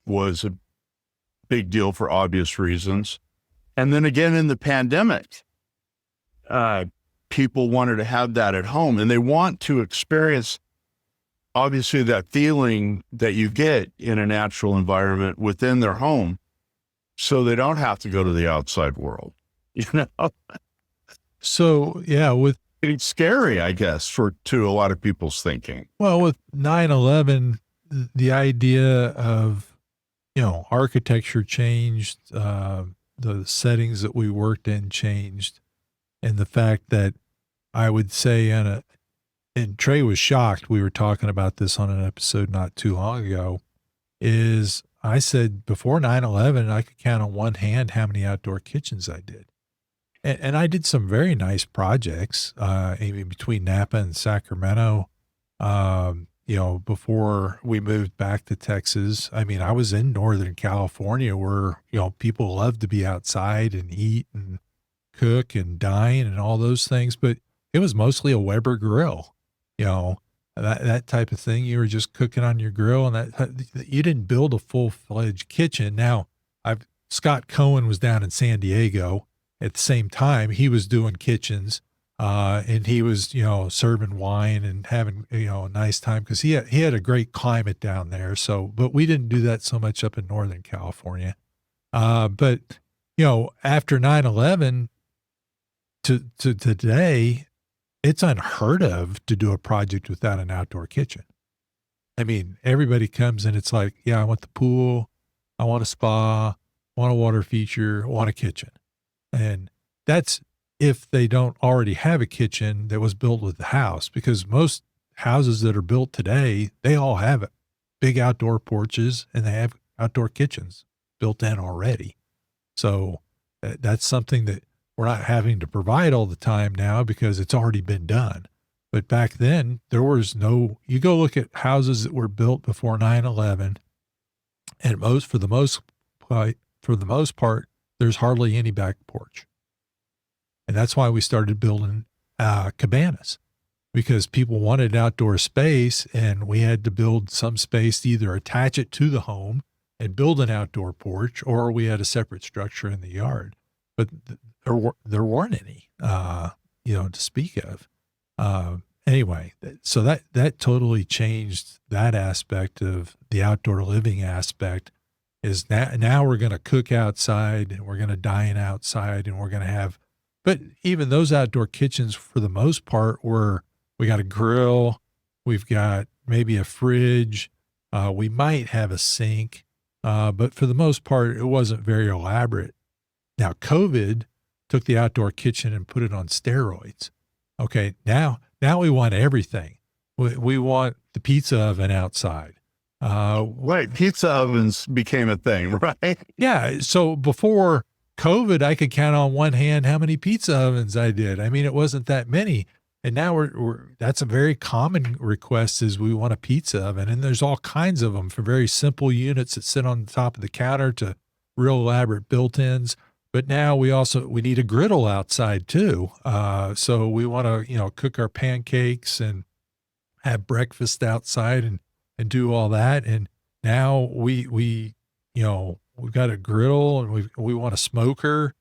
was a big deal for obvious reasons. And then again in the pandemic, people wanted to have that at home, and they want to experience, obviously, that feeling that you get in a natural environment within their home, so they don't have to go to the outside world. So yeah, It's scary, I guess, to a lot of people's thinking. with 9/11, the idea of, architecture changed, the settings that we worked in changed. And the fact that I would say, and Trey was shocked, we were talking about this on an episode not too long ago, is I said before 9/11, I could count on one hand how many outdoor kitchens I did. And I did some very nice projects, even between Napa and Sacramento, before we moved back to Texas. I mean, I was in Northern California where, people love to be outside and eat and cook and dine and all those things, but it was mostly a Weber grill, that type of thing. You were just cooking on your grill, and you didn't build a full-fledged kitchen. Now, Scott Cohen was down in San Diego at the same time. He was doing kitchens, and he was, serving wine and having, a nice time because he had a great climate down there. So, but we didn't do that so much up in Northern California. But, after 9/11 to today, it's unheard of to do a project without an outdoor kitchen. I mean, everybody comes and it's like, yeah, I want the pool, I want a spa, I want a water feature, I want a kitchen. And that's if they don't already have a kitchen that was built with the house, because most houses that are built today, they all have big outdoor porches and they have outdoor kitchens built in already. So that's something that we're not having to provide all the time now because it's already been done. But back then there was you go look at houses that were built before 9/11, and for the most part, there's hardly any back porch. And that's why we started building cabanas, because people wanted outdoor space, and we had to build some space to either attach it to the home and build an outdoor porch, or we had a separate structure in the yard. But there weren't any, to speak of. Anyway, so that totally changed that aspect of the outdoor living aspect. Is now we're going to cook outside and we're going to dine outside and we're going to have, but even those outdoor kitchens for the most part we got a grill, we've got maybe a fridge, we might have a sink, but for the most part, it wasn't very elaborate. Now, COVID took the outdoor kitchen and put it on steroids. Okay. Now we want everything. We want the pizza oven outside. Right. Pizza ovens became a thing, right? Yeah. So before COVID, I could count on one hand how many pizza ovens I did. I mean, it wasn't that many. And now that's a very common request, is we want a pizza oven. And there's all kinds of them, from very simple units that sit on the top of the counter to real elaborate built-ins. But now we need a griddle outside too. So we want to, cook our pancakes and have breakfast outside and do all that. And now we've got a griddle, and we want a smoker,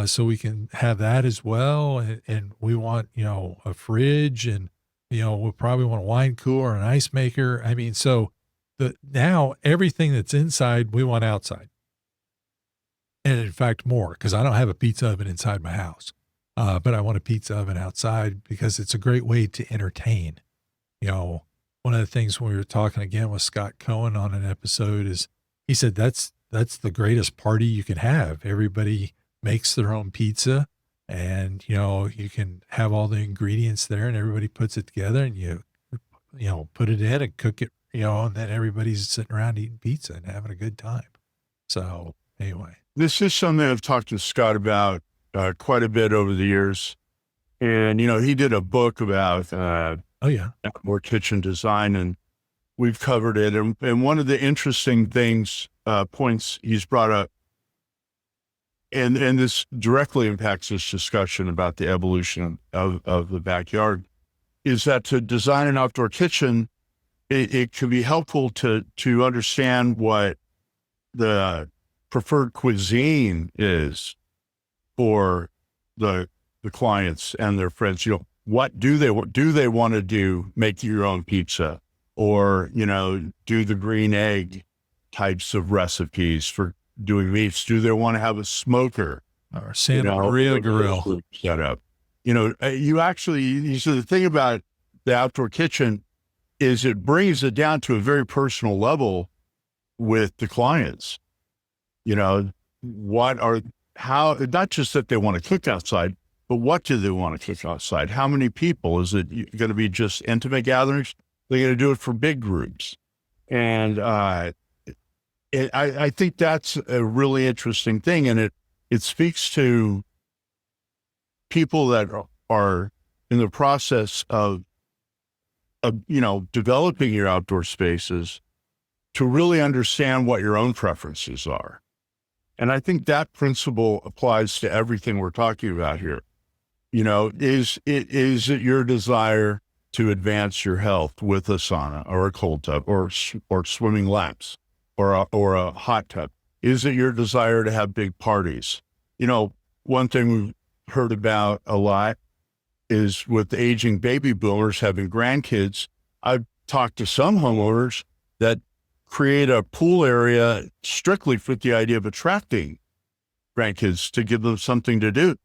so we can have that as well. And we want, a fridge, and, we'll probably want a wine cooler, an ice maker. I mean, so now everything that's inside, we want outside. And in fact, more, because I don't have a pizza oven inside my house. But I want a pizza oven outside because it's a great way to entertain. One of the things when we were talking again with Scott Cohen on an episode is he said that's the greatest party you can have. Everybody makes their own pizza, and you can have all the ingredients there, and everybody puts it together, and you put it in and cook it and then everybody's sitting around eating pizza and having a good time. So anyway, This is something I've talked to Scott about quite a bit over the years. And, he did a book about oh yeah, outdoor kitchen design, and we've covered it. And one of the interesting points he's brought up, and this directly impacts this discussion about the evolution of the backyard, is that to design an outdoor kitchen, it can be helpful to understand what the preferred cuisine is for the clients and their friends. What do they want to do? Make your own pizza, or do the green egg types of recipes for doing meats? Do they want to have a smoker or Santa Maria grill setup? So the thing about the outdoor kitchen is it brings it down to a very personal level with the clients. Not just that they want to cook outside, but what do they want to cook outside? How many people? Is it going to be just intimate gatherings? They're going to do it for big groups. And I think that's a really interesting thing. And it speaks to people that are in the process of developing your outdoor spaces to really understand what your own preferences are. And I think that principle applies to everything we're talking about here. Is it your desire to advance your health with a sauna or a cold tub or swimming laps or a hot tub? Is it your desire to have big parties? One thing we've heard about a lot is with the aging baby boomers having grandkids. I've talked to some homeowners that create a pool area strictly for the idea of attracting grandkids to give them something to do.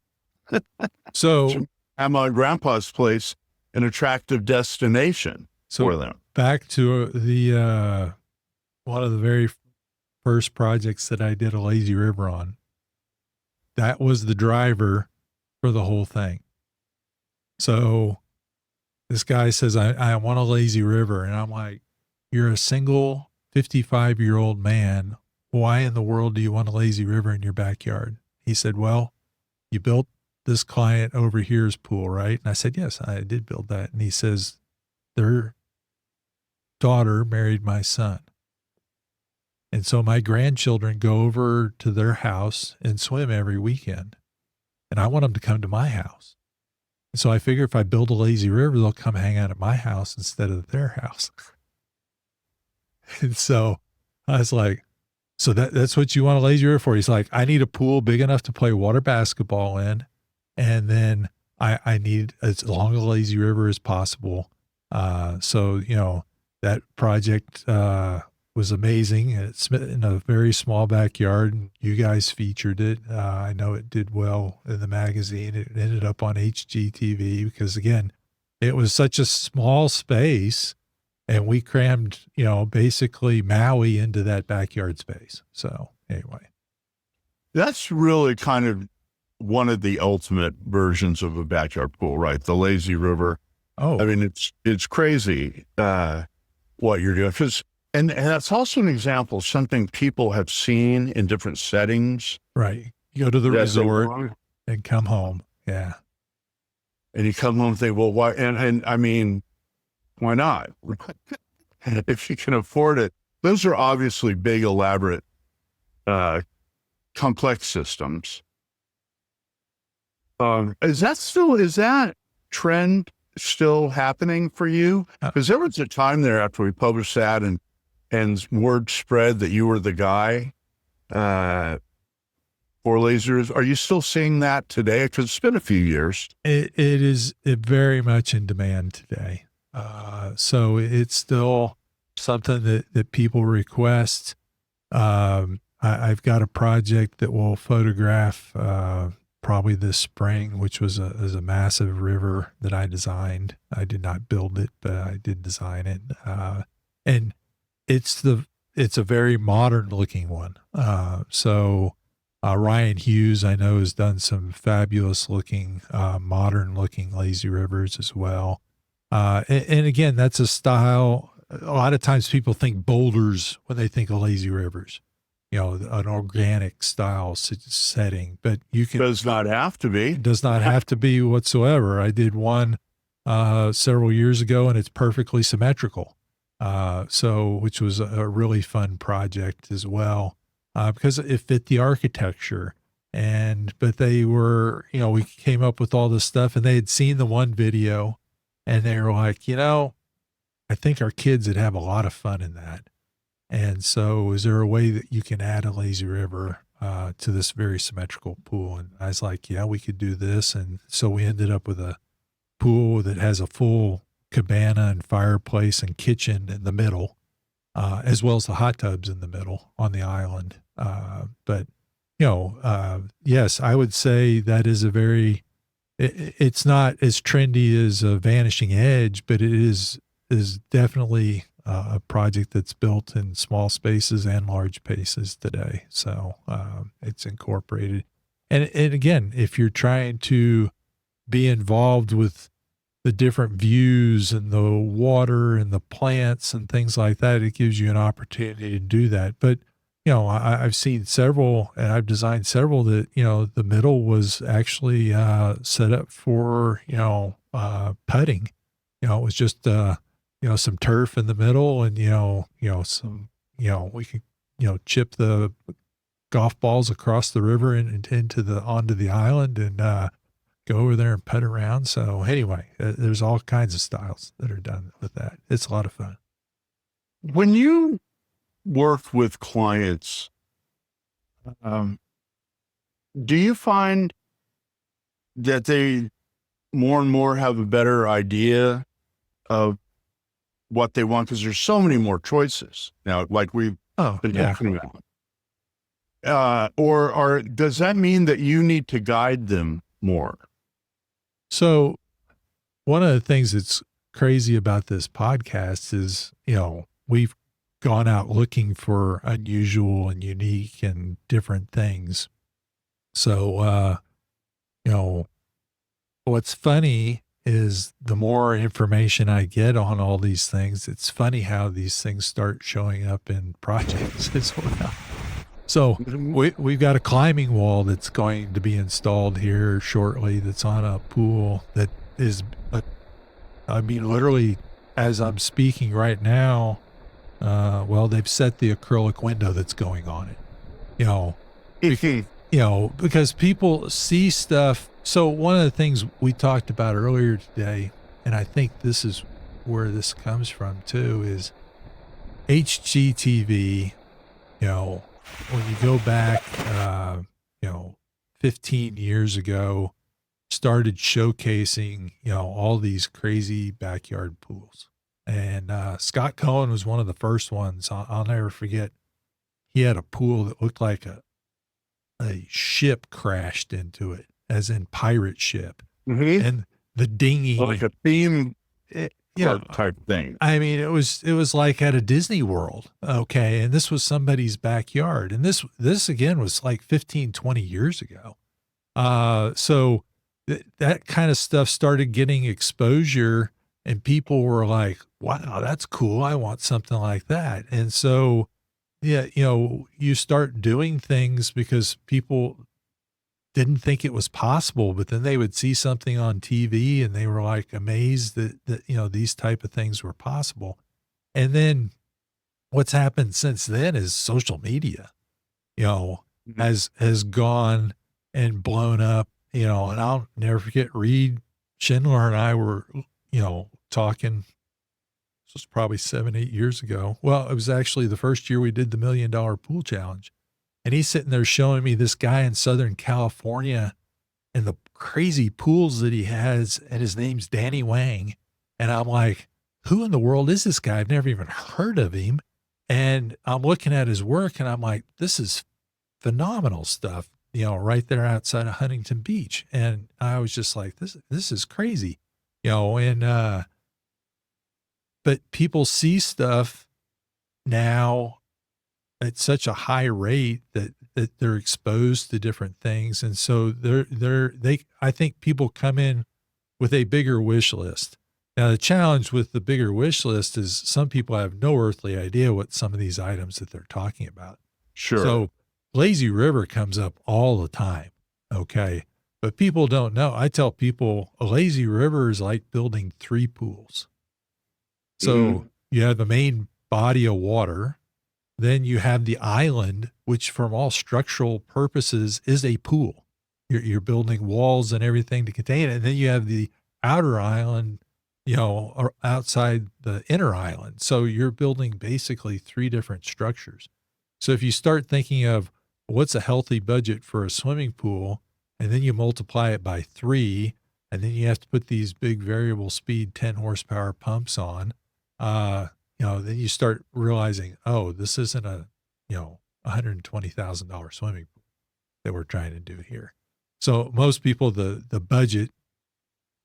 So I'm on grandpa's place, an attractive destination for them. Back to the one of the very first projects that I did a lazy river on. That was the driver for the whole thing. So this guy says, I want a lazy river. And I'm like, you're a single 55-year-old man. Why in the world do you want a lazy river in your backyard? He said, well, you built this client over here's pool, right? And I said, yes, I did build that. And he says, their daughter married my son. And so my grandchildren go over to their house and swim every weekend. And I want them to come to my house. And so I figure if I build a lazy river, they'll come hang out at my house instead of their house. And so I was like, so that's what you want a lazy river for? He's like, I need a pool big enough to play water basketball in. And then I need as long a lazy river as possible. So, that project was amazing. It's in a very small backyard, and you guys featured it. I know it did well in the magazine. It ended up on HGTV because, again, it was such a small space, and we crammed, basically Maui into that backyard space. So anyway. That's really kind of one of the ultimate versions of a backyard pool, right? The lazy river. Oh, I mean, it's crazy what you're doing. And that's also an example of something people have seen in different settings. right. You go to the resort and come home. Yeah. And you come home and think, well, why? And I mean, why not? If you can afford it. Those are obviously big, elaborate, complex systems. Is that trend still happening for you? Because there was a time there after we published that and word spread that you were the guy for lasers. Are you still seeing that today? Because it's been a few years. It is very much in demand today. So it's still something that people request. I've got a project that will photograph probably this spring, which was a massive river that I designed. I did not build it, but I did design it. And it's a very modern looking one. So Ryan Hughes, I know, has done some fabulous looking, modern looking lazy rivers as well. And again, that's a style a lot of times people think boulders when they think of lazy rivers, an organic style setting, but you can, Does not have to be. it does not have to be whatsoever. I did one several years ago, and it's perfectly symmetrical. Which was a really fun project as well, because it fit the architecture. But they were, we came up with all this stuff, and they had seen the one video, and they were like, I think our kids would have a lot of fun in that. And so is there a way that you can add a lazy river to this very symmetrical pool? And I was like, yeah, we could do this. And so we ended up with a pool that has a full cabana and fireplace and kitchen in the middle, as well as the hot tubs in the middle on the island. But yes, I would say that is it's not as trendy as a Vanishing Edge, but it is definitely a project that's built in small spaces and large spaces today. So it's incorporated. And again, if you're trying to be involved with the different views and the water and the plants and things like that, it gives you an opportunity to do that. But, I've seen several, and I've designed several that, the middle was actually set up for, putting. It was just, some turf in the middle, and, some, we could, chip the golf balls across the river and onto the island, and go over there and putt around. So anyway, there's all kinds of styles that are done with that. It's a lot of fun. When you work with clients, do you find that they more and more have a better idea of what they want? Because there's so many more choices now, like we've been talking about. Or does that mean that you need to guide them more? So one of the things that's crazy about this podcast is, we've gone out looking for unusual and unique and different things. So, what's funny is the more information I get on all these things, it's funny how these things start showing up in projects as well. So we've got a climbing wall that's going to be installed here shortly that's on a pool that is, literally as I'm speaking right now, they've set the acrylic window that's going on it, because people see stuff. So one of the things we talked about earlier today, and I think this is where this comes from too, is HGTV, when you go back, 15 years ago, started showcasing, all these crazy backyard pools. And Scott Cohen was one of the first ones. I'll never forget. He had a pool that looked like a ship crashed into it, as in pirate ship. Mm-hmm. And the dinghy. Like a theme type thing. I mean, it was like at a Disney World. Okay. And this was somebody's backyard. And this again was like 15, 20 years ago. So that kind of stuff started getting exposure, and people were like, wow, that's cool. I want something like that. And so, yeah, you start doing things because people didn't think it was possible, but then they would see something on TV and they were like amazed that these type of things were possible. And then what's happened since then is social media, has gone and blown up, and I'll never forget Reed Schindler and I were, talking. This was probably 7-8 years ago. Well, it was actually the first year we did the $1 Million Pool Challenge. And he's sitting there showing me this guy in Southern California and the crazy pools that he has. And his name's Danny Wang. And I'm like, who in the world is this guy? I've never even heard of him. And I'm looking at his work and I'm like, this is phenomenal stuff, right there outside of Huntington Beach. And I was just like, this is crazy, but people see stuff now at such a high rate that they're exposed to different things. And so I think people come in with a bigger wish list. Now, the challenge with the bigger wish list is some people have no earthly idea what some of these items that they're talking about. Sure. So lazy river comes up all the time. Okay. But people don't know. I tell people a lazy river is like building 3 pools. So you have the main body of water, then you have the island, which from all structural purposes is a pool. You're building walls and everything to contain it. And then you have the outer island, or outside the inner island. So you're building basically 3 different structures. So if you start thinking of what's a healthy budget for a swimming pool, and then you multiply it by 3, and then you have to put these big variable speed 10 horsepower pumps on, then you start realizing, oh, this isn't a, $120,000 swimming pool that we're trying to do here. So most people, the budget,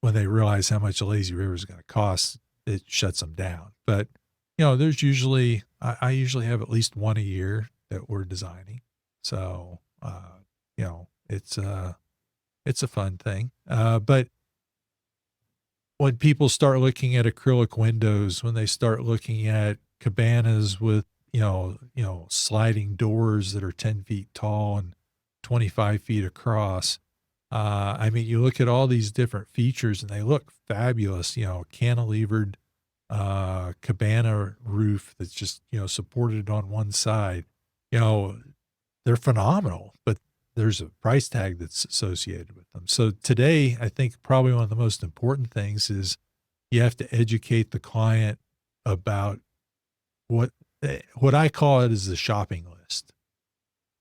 when they realize how much a lazy river is going to cost, it shuts them down. But, there's usually, I usually have at least one a year that we're designing. So, it's a fun thing. But when people start looking at acrylic windows, when they start looking at cabanas with, sliding doors that are 10 feet tall and 25 feet across, you look at all these different features and they look fabulous, cantilevered cabana roof that's just, supported on one side, they're phenomenal, but there's a price tag that's associated with them. So today, I think probably one of the most important things is you have to educate the client about what I call it is the shopping list.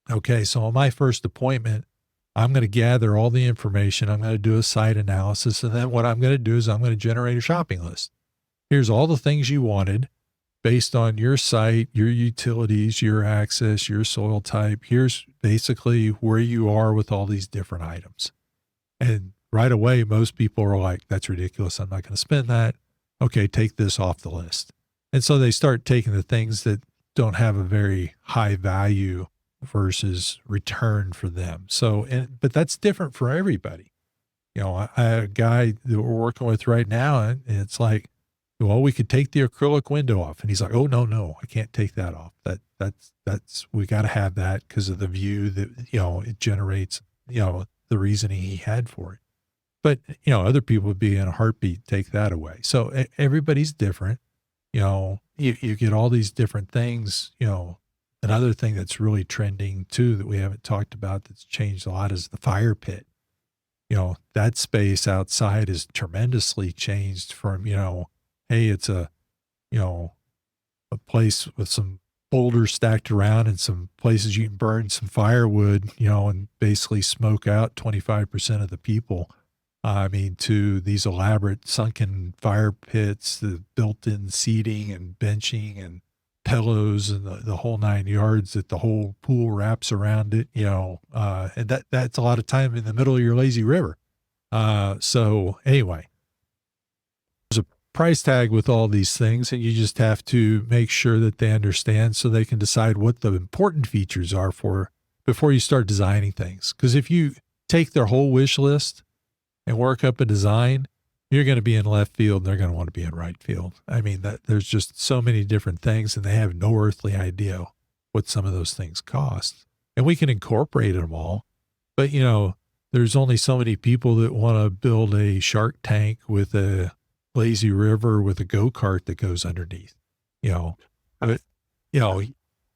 Okay. So on my first appointment, I'm going to gather all the information. I'm going to do a site analysis. And then what I'm going to do is I'm going to generate a shopping list. Here's all the things you wanted based on your site, your utilities, your access, your soil type. Here's basically where you are with all these different items. And right away, most people are like, that's ridiculous. I'm not going to spend that. Okay, take this off the list. And so they start taking the things that don't have a very high value versus return for them. So, but that's different for everybody. I have a guy that we're working with right now, and it's like, well, we could take the acrylic window off. And he's like, oh, no, I can't take that off. We got to have that because of the view that, it generates, the reasoning he had for it. But, other people would be in a heartbeat, take that away. So everybody's different. You get all these different things. Another thing that's really trending too, that we haven't talked about, that's changed a lot, is the fire pit. That space outside is tremendously changed from, hey, it's a place with some boulders stacked around and some places you can burn some firewood, and basically smoke out 25% of the people. To these elaborate sunken fire pits, the built-in seating and benching and pillows and the whole 9 yards that the whole pool wraps around it, and that's a lot of time in the middle of your lazy river. So anyway, price tag with all these things, and you just have to make sure that they understand so they can decide what the important features are before you start designing things. Because if you take their whole wish list and work up a design, you're going to be in left field and they're going to want to be in right field. There's just so many different things, and they have no earthly idea what some of those things cost. And we can incorporate them all, but there's only so many people that want to build a shark tank with a lazy river with a go-kart that goes underneath, but,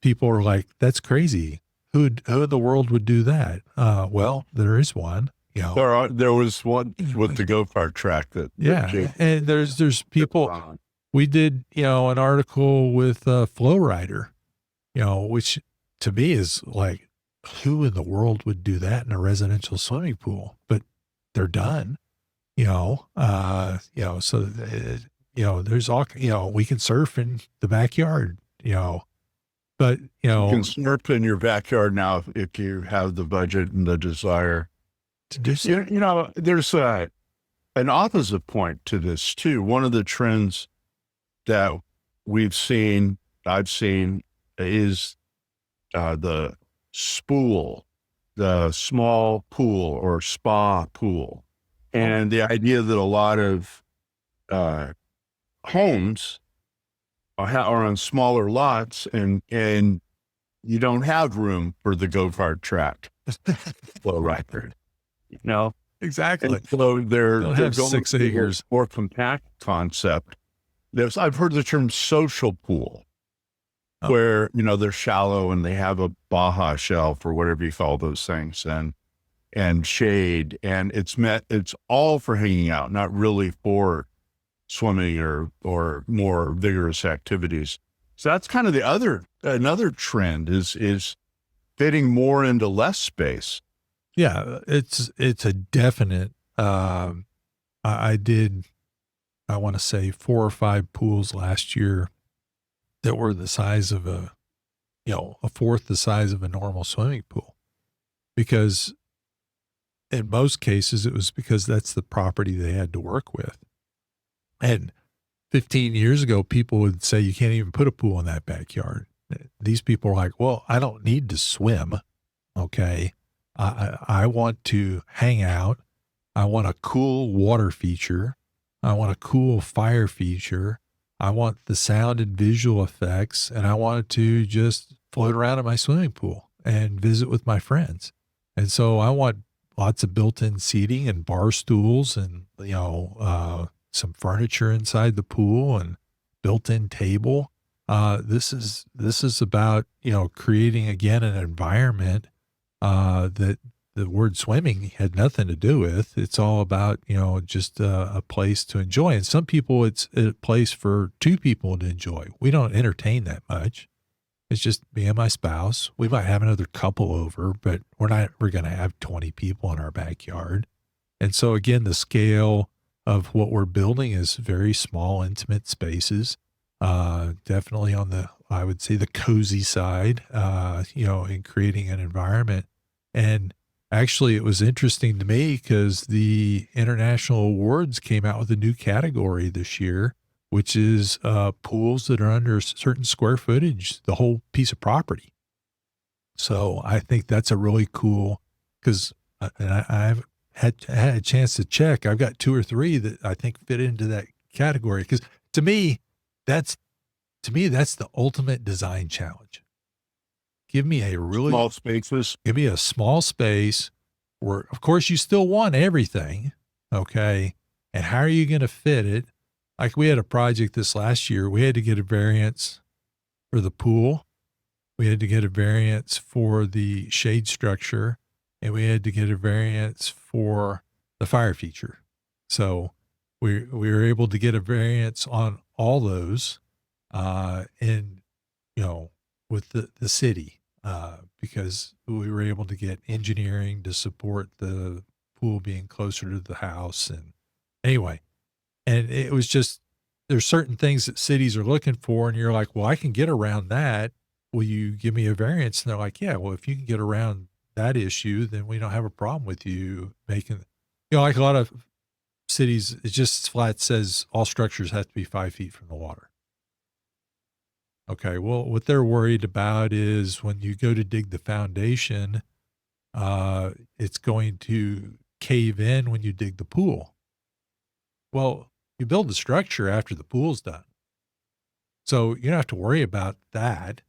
people are like, that's crazy. Who in the world would do that? Well, there is one, There was one with the go-kart track that. Yeah. And there's people, we did, an article with Flow Rider, which to me is like, who in the world would do that in a residential swimming pool? But they're done. So, there's all, we can surf in the backyard, but, You can surf in your backyard now if you have the budget and the desire to do so. There's an opposite point to this too. One of the trends that I've seen is the spool, the small pool or spa pool. And the idea that a lot of homes are on smaller lots, and you don't have room for the go-kart track. Well, right there, you know. Exactly. And so they're Don't they're have going 6 to a acres. more compact concept. I've heard the term social pool, Oh. where they're shallow and they have a Baja shelf or whatever you call those things, and shade, and it's all for hanging out, not really for swimming or more vigorous activities. So that's kind of another trend is fitting more into less space. Yeah, it's a definite. I did, I want to say 4 or 5 pools last year that were the size of a fourth the size of a normal swimming pool, because in most cases it was because that's the property they had to work with. And 15 years ago, people would say you can't even put a pool in that backyard. These people are like, well, I don't need to swim. Okay. I want to hang out. I want a cool water feature. I want a cool fire feature. I want the sound and visual effects. And I wanted to just float around in my swimming pool and visit with my friends. And so I want lots of built-in seating and bar stools and, some furniture inside the pool and built-in table. This is about, creating again an environment that the word swimming had nothing to do with. It's all about, just a place to enjoy. And some people, it's a place for 2 people to enjoy. We don't entertain that much. It's just me and my spouse. We might have another couple over, but we're going to have 20 people in our backyard. And so again, the scale of what we're building is very small, intimate spaces. Definitely on I would say the cozy side, in creating an environment. And actually it was interesting to me because the international awards came out with a new category this year, which is pools that are under a certain square footage, the whole piece of property. So I think that's a really cool, because I've had a chance to check. I've got 2 or 3 that I think fit into that category, because to me, that's the ultimate design challenge. Give me a really Small spaces. Give me a small space where, of course, you still want everything. Okay. And how are you going to fit it? Like we had a project this last year. We had to get a variance for the pool. We had to get a variance for the shade structure, and we had to get a variance for the fire feature. So we were able to get a variance on all those, with the city, because we were able to get engineering to support the pool being closer to the house. And anyway, and it was just, there's certain things that cities are looking for, and you're like, well, I can get around that. Will you give me a variance? And they're like, yeah, well, if you can get around that issue, then we don't have a problem with you making, like a lot of cities, it just flat says all structures have to be 5 feet from the water. Okay. Well, what they're worried about is when you go to dig the foundation, it's going to cave in when you dig the pool. Well, you build the structure after the pool's done. So you don't have to worry about that.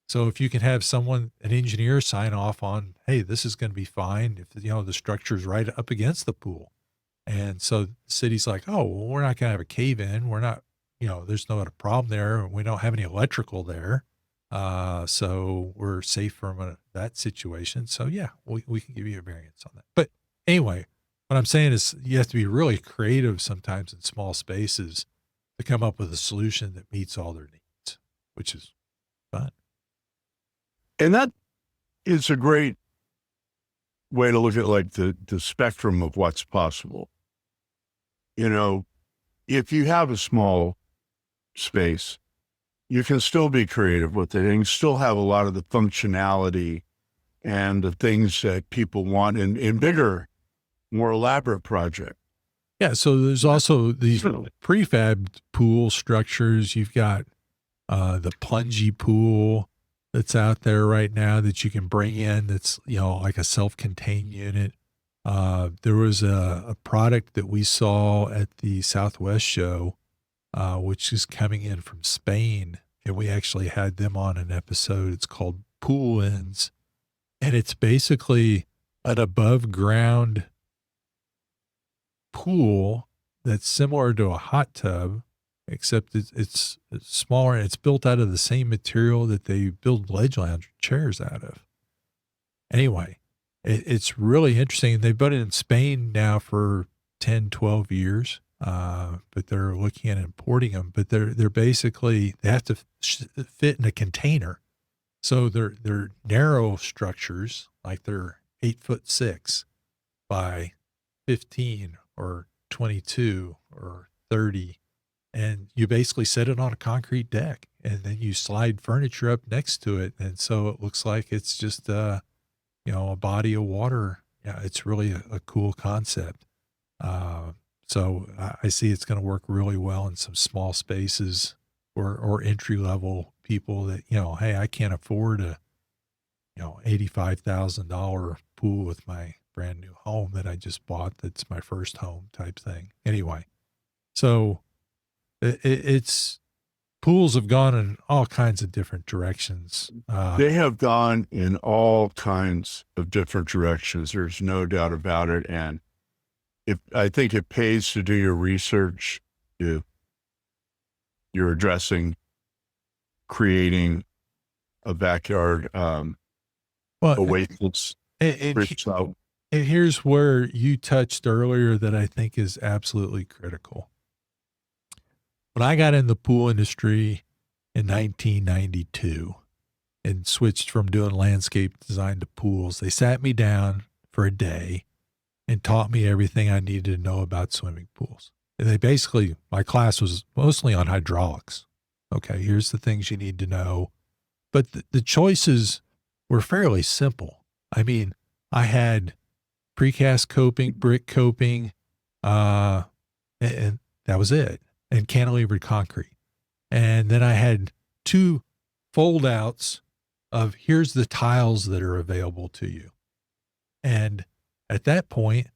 So if you can have an engineer sign off on, hey, this is going to be fine if, the structure is right up against the pool. And so the city's like, oh, well, we're not going to have a cave in. We're not, there's no other problem there. And we don't have any electrical there. So we're safe from that situation. So yeah, we can give you a variance on that. But anyway, what I'm saying is you have to be really creative sometimes in small spaces to come up with a solution that meets all their needs, which is fun. And that is a great way to look at like the spectrum of what's possible. If you have a small space, you can still be creative with it and still have a lot of the functionality and the things that people want in bigger, more elaborate projects. Yeah. So there's also these prefab pool structures. You've got the plungy pool that's out there right now that you can bring in. That's, like a self-contained unit. There was a product that we saw at the Southwest show which is coming in from Spain. And we actually had them on an episode. It's called Pool Ends. And it's basically an above ground pool that's similar to a hot tub, except it's smaller, and it's built out of the same material that they build ledge lounge chairs out of. Anyway, it's really interesting. They've been in Spain now for 10, 12 years, but they're looking at importing them. But they're basically, they have to fit in a container. So they're narrow structures, like they're 8'6" by 15 or 22 or 30. And you basically set it on a concrete deck, and then you slide furniture up next to it. And so it looks like it's just, a body of water. Yeah, it's really a cool concept. So I see it's going to work really well in some small spaces or entry level people that, hey, I can't afford a, $85,000 pool with my brand new home that I just bought. That's my first home type thing. Anyway, so it's pools have gone in all kinds of different directions. They have gone in all kinds of different directions. There's no doubt about it. And I think it pays to do your research. You're addressing creating a backyard oasis. And here's where you touched earlier that I think is absolutely critical. When I got in the pool industry in 1992 and switched from doing landscape design to pools, they sat me down for a day and taught me everything I needed to know about swimming pools. And my class was mostly on hydraulics. Okay, here's the things you need to know. But the choices were fairly simple. I mean, I had precast coping, brick coping, and that was it. And cantilevered concrete. And then I had 2 fold outs of here's the tiles that are available to you. And at that point,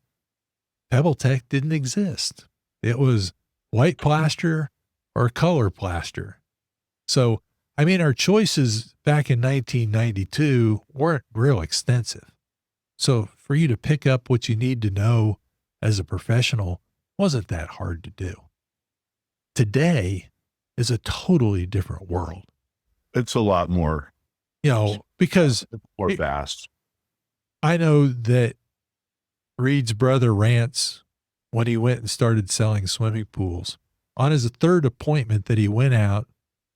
PebbleTech didn't exist. It was white plaster or color plaster. So, I mean, our choices back in 1992 weren't real extensive. So for you to pick up what you need to know as a professional wasn't that hard to do. Today is a totally different world. It's a lot more, because it's more vast. I know that Reed's brother Rance, when he went and started selling swimming pools, on his 3rd appointment that he went out,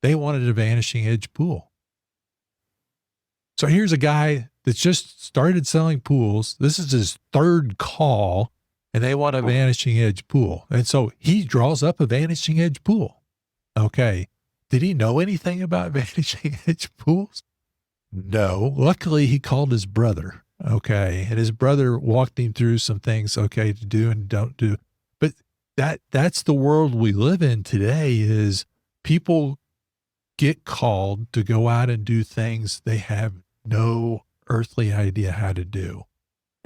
they wanted a Vanishing Edge pool. So here's a guy that just started selling pools. This is his 3rd call. And they want a Vanishing Edge pool. And so he draws up a Vanishing Edge pool. Okay. Did he know anything about Vanishing Edge pools? No. Luckily, he called his brother. Okay. And his brother walked him through some things, okay, to do and don't do. But that's the world we live in today, is people get called to go out and do things they have no earthly idea how to do.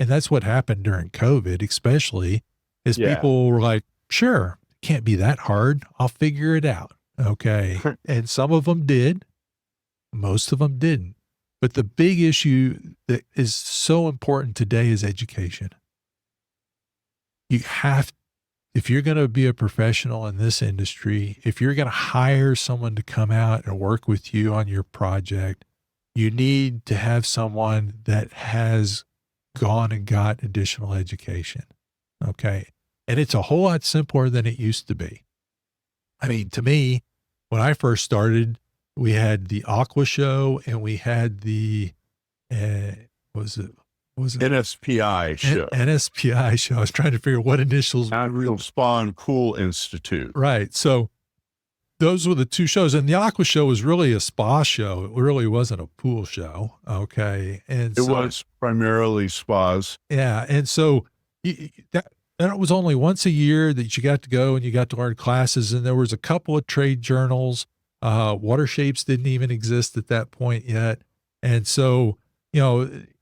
And that's what happened during COVID, especially, is people were like, sure, can't be that hard. I'll figure it out. Okay. And some of them did. Most of them didn't. But the big issue that is so important today is education. If you're going to be a professional in this industry, if you're going to hire someone to come out and work with you on your project, you need to have someone that has gone and got additional education. Okay. And it's a whole lot simpler than it used to be. I mean, to me, when I first started, we had the Aqua Show and we had the, was it NSPI show. NSPI show. I was trying to figure what initials. Unreal Spawn Cool Institute. Right. So those were the 2 shows. And the Aqua Show was really a spa show. It really wasn't a pool show. Okay. And it was primarily spas. Yeah. And so that it was only once a year that you got to go and you got to learn classes. And there was a couple of trade journals. WaterShapes didn't even exist at that point yet. And so,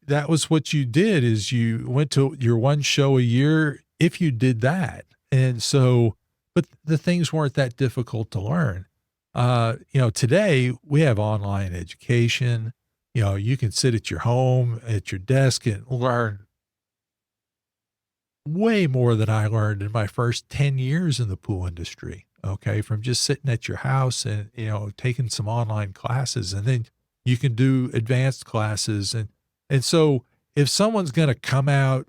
that was what you did, is you went to your one show a year if you did that. And so but the things weren't that difficult to learn. Today we have online education. You can sit at your home, at your desk and learn way more than I learned in my first 10 years in the pool industry. Okay. From just sitting at your house and, taking some online classes, and then you can do advanced classes. And so if someone's going to come out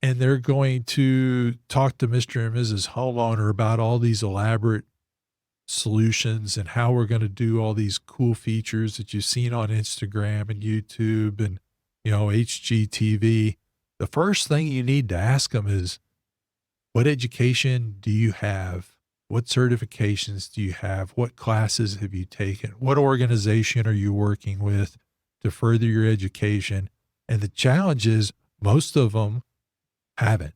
and they're going to talk to Mr. and Mrs. homeowner about all these elaborate solutions and how we're going to do all these cool features that you've seen on Instagram and YouTube and, HGTV, the first thing you need to ask them is, what education do you have? What certifications do you have? What classes have you taken? What organization are you working with to further your education? And the challenge is most of them haven't.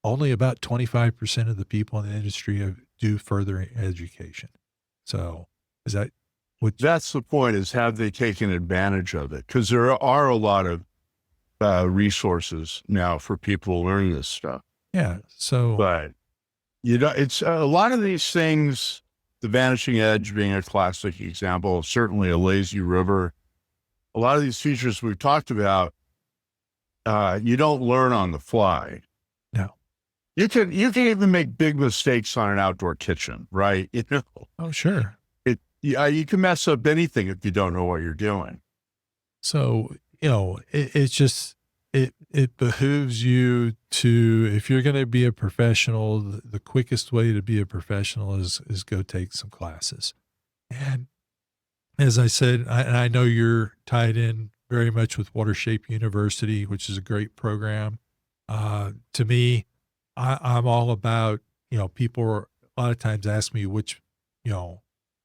Only about 25% of the people in the industry do further education. So is that what? That's the point, is have they taken advantage of it? Because there are a lot of resources now for people learning this stuff. Yeah. So, But, it's a lot of these things, the Vanishing Edge being a classic example, certainly a lazy river. A lot of these features we've talked about, you don't learn on the fly. no. You can even make big mistakes on an outdoor kitchen, right? Oh, sure. You can mess up anything if you don't know what you're doing. So, it's just, it behooves you to, if you're going to be a professional, the quickest way to be a professional is go take some classes. And as I said, and I know you're tied in very much with Watershape University, which is a great program. To me, I'm all about, people are, a lot of times ask me which,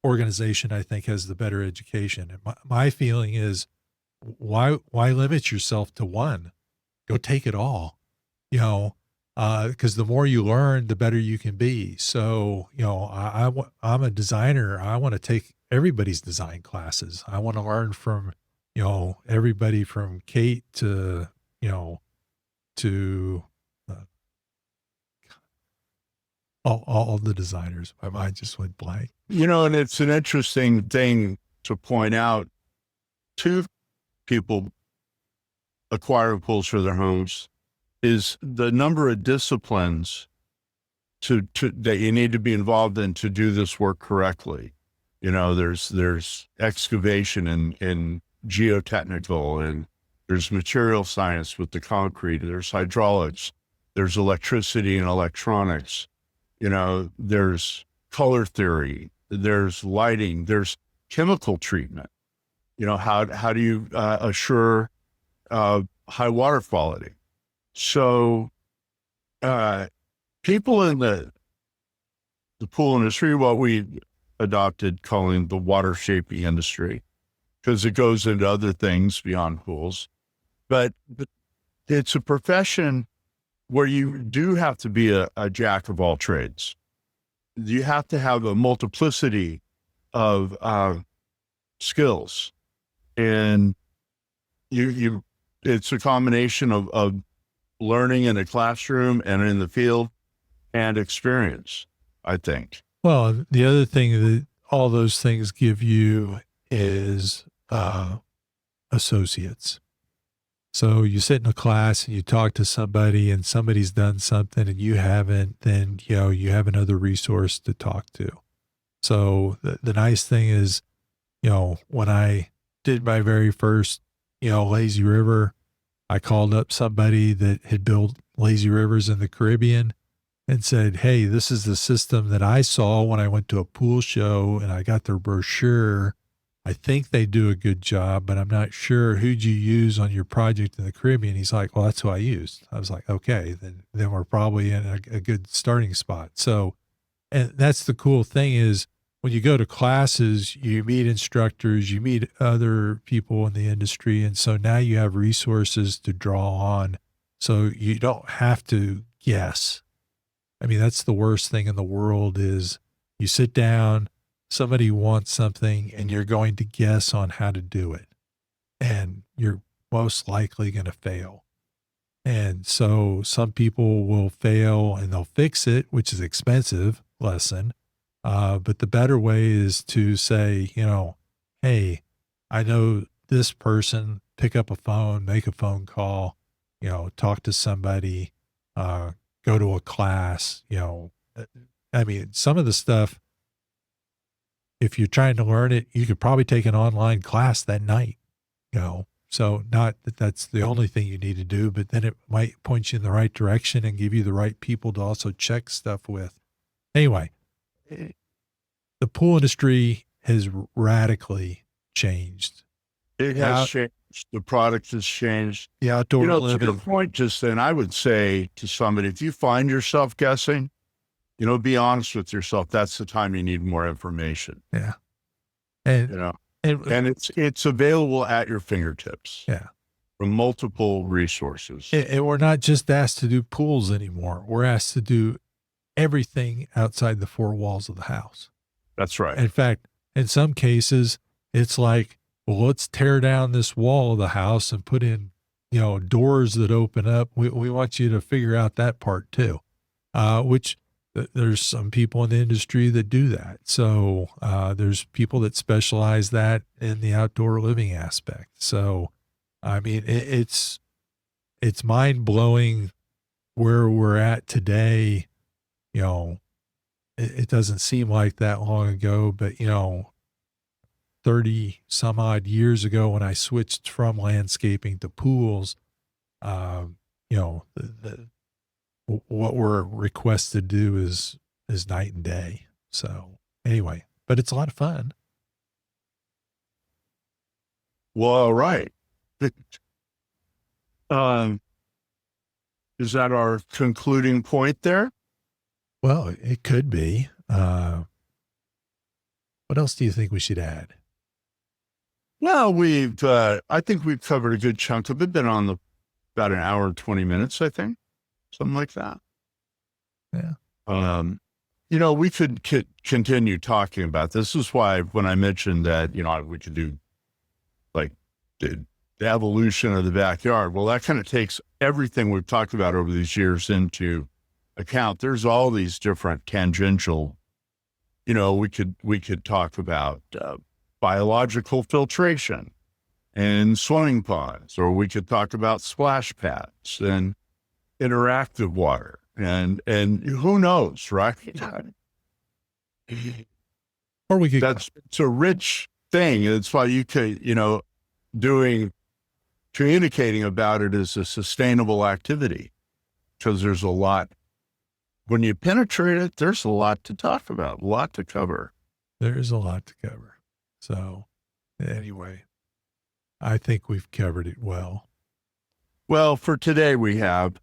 organization I think has the better education. And my feeling is, why limit yourself to one? Go take it all, because the more you learn, the better you can be. So, I'm a designer. I want to take everybody's design classes. I want to learn from, everybody from Kate to, to all the designers. My mind just went blank. And it's an interesting thing to point out to people acquiring pools for their homes is the number of disciplines that you need to be involved in to do this work correctly. There's excavation and geotechnical, and there's material science with the concrete, there's hydraulics, there's electricity and electronics, there's color theory, there's lighting, there's chemical treatment. How do you assure high water quality? So people in the pool industry, what we adopted calling the water shaping industry, because it goes into other things beyond pools, but it's a profession where you do have to be a jack of all trades. You have to have a multiplicity of skills, and it's a combination of learning in a classroom and in the field and experience, I think. Well, the other thing that all those things give you is associates. So you sit in a class and you talk to somebody and somebody's done something and you haven't, then, you have another resource to talk to. So the nice thing is, when I did my very first, lazy river, I called up somebody that had built lazy rivers in the Caribbean and said, hey, this is the system that I saw when I went to a pool show and I got their brochure. I think they do a good job, but I'm not sure. Who'd you use on your project in the Caribbean? He's like, well, that's who I used. I was like, okay, then we're probably in a good starting spot. So, and that's the cool thing is when you go to classes, you meet instructors, you meet other people in the industry. And so now you have resources to draw on. So you don't have to guess. I mean, that's the worst thing in the world is you sit down, somebody wants something and you're going to guess on how to do it. And you're most likely going to fail. And so some people will fail and they'll fix it, which is expensive. lesson. But the better way is to say, hey, I know this person, pick up a phone, make a phone call, talk to somebody, go to a class, I mean, some of the stuff, if you're trying to learn it, you could probably take an online class that night, so not that that's the only thing you need to do, but then it might point you in the right direction and give you the right people to also check stuff with. Anyway, the pool industry has radically changed. It has changed. The product has changed. The outdoor To living. your point just then, I would say to somebody, if you find yourself guessing, be honest with yourself. That's the time you need more information. Yeah. And, and it's available at your fingertips. Yeah. From multiple resources. And we're not just asked to do pools anymore. We're asked to do everything outside the four walls of the house. That's right. In fact, in some cases, it's like, well, let's tear down this wall of the house and put in, doors that open up. We want you to figure out that part too, which there's some people in the industry that do that. So there's people that specialize that in the outdoor living aspect. So, I mean, it's mind blowing where we're at today. It doesn't seem like that long ago, but 30 some odd years ago when I switched from landscaping to pools, what we're requested to do is night and day. So anyway, but it's a lot of fun. Well, all right. Is that our concluding point there? Well, it could be. What else do you think we should add? Well, I think we've covered a good chunk of it. Been on about an hour and 20 minutes, I think. Something like that. Yeah. We could continue talking about this. This is why when I mentioned that, we could do like the evolution of the backyard. Well, that kind of takes everything we've talked about over these years into account. There's all these different tangential, we could talk about biological filtration and swimming ponds, or we could talk about splash pads and interactive water and who knows, right? Or we could, it's a rich thing. It's why you could, communicating about it is a sustainable activity, because there's a lot, when you penetrate it, there's a lot to talk about, a lot to cover. There's a lot to cover. So anyway, I think we've covered it well. Well, for today we have,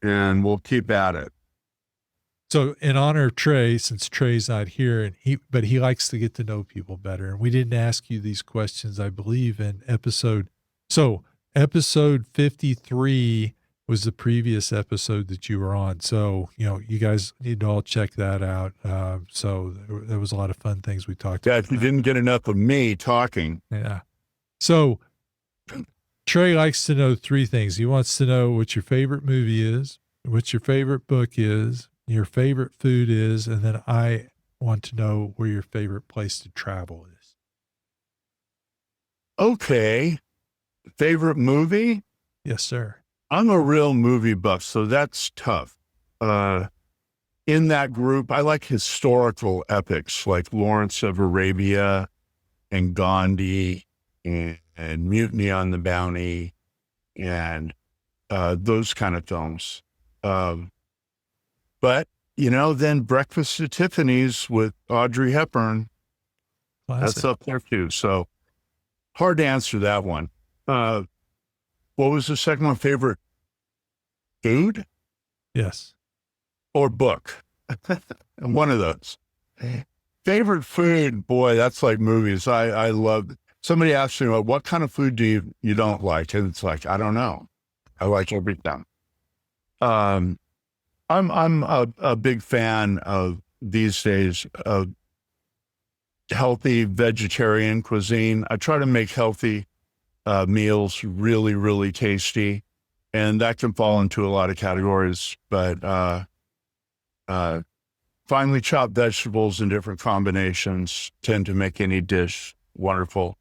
and we'll keep at it. So in honor of Trey, since Trey's not here, but he likes to get to know people better. And we didn't ask you these questions, I believe, in episode 53 was the previous episode that you were on. So, you guys need to all check that out. So there was a lot of fun things we talked about. Yeah, if you didn't get enough of me talking. Yeah. So Trey likes to know three things. He wants to know what your favorite movie is, what your favorite book is, your favorite food is, and then I want to know where your favorite place to travel is. Okay. Favorite movie? Yes, sir. I'm a real movie buff, so that's tough. In that group, I like historical epics like Lawrence of Arabia and Gandhi and Mutiny on the Bounty and those kind of films. But, then Breakfast at Tiffany's with Audrey Hepburn, Classic. That's up there too. So hard to answer that one. What was the second one? Favorite food? Yes. Or book? One of those. Favorite food? Boy, that's like movies. I love. Somebody asked me, what kind of food do you don't like? And it's like, I don't know. I like everything. I'm a big fan of these days of healthy vegetarian cuisine. I try to make healthy meals really, really tasty, and that can fall into a lot of categories. But finely chopped vegetables in different combinations tend to make any dish wonderful.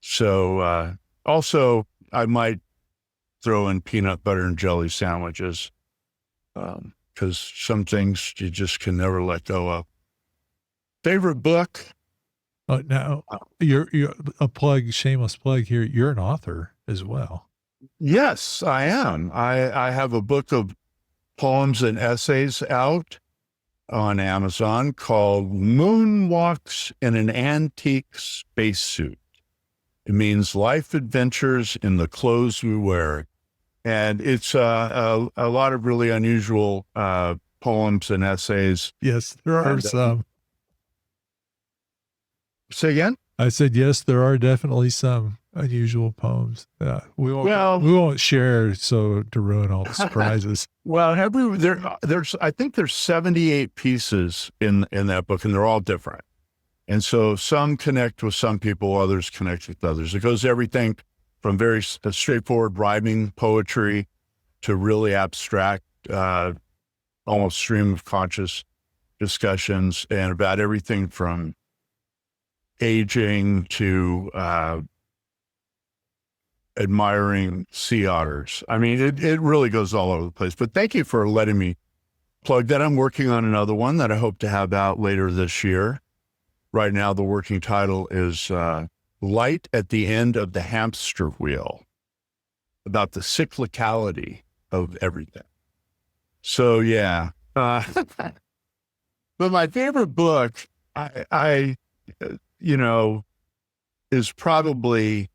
So also, I might throw in peanut butter and jelly sandwiches because some things you just can never let go of. Favorite book? Now, you're a plug, shameless plug here. You're an author as well. Yes, I am. I have a book of poems and essays out on Amazon called Moonwalks in an Antique Spacesuit. It means life adventures in the clothes we wear. And it's a lot of really unusual poems and essays. Yes, there are some. Say again? I said, yes, there are definitely some unusual poems. We won't share so to ruin all the surprises. Well, there's I think there's 78 pieces in that book, and they're all different. And so some connect with some people, others connect with others. It goes everything from very straightforward rhyming poetry to really abstract, almost stream of conscious discussions, and about everything from aging to admiring sea otters. I mean, it really goes all over the place. But thank you for letting me plug that. I'm working on another one that I hope to have out later this year. Right now, the working title is Light at the End of the Hamster Wheel, about the cyclicality of everything. So, yeah. But my favorite book, I is probably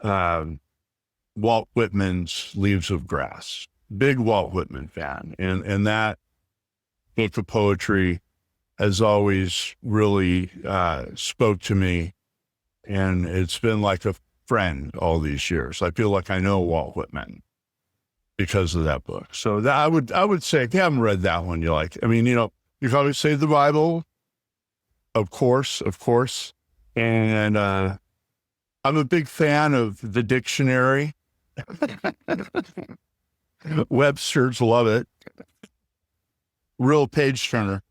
Walt Whitman's Leaves of Grass. Big Walt Whitman fan. And that book of poetry has always really spoke to me. And it's been like a friend all these years. I feel like I know Walt Whitman because of that book. So that I would say, if you haven't read that one, you can always say the Bible, of course. And I'm a big fan of the dictionary. Webster's, love it. Real page turner.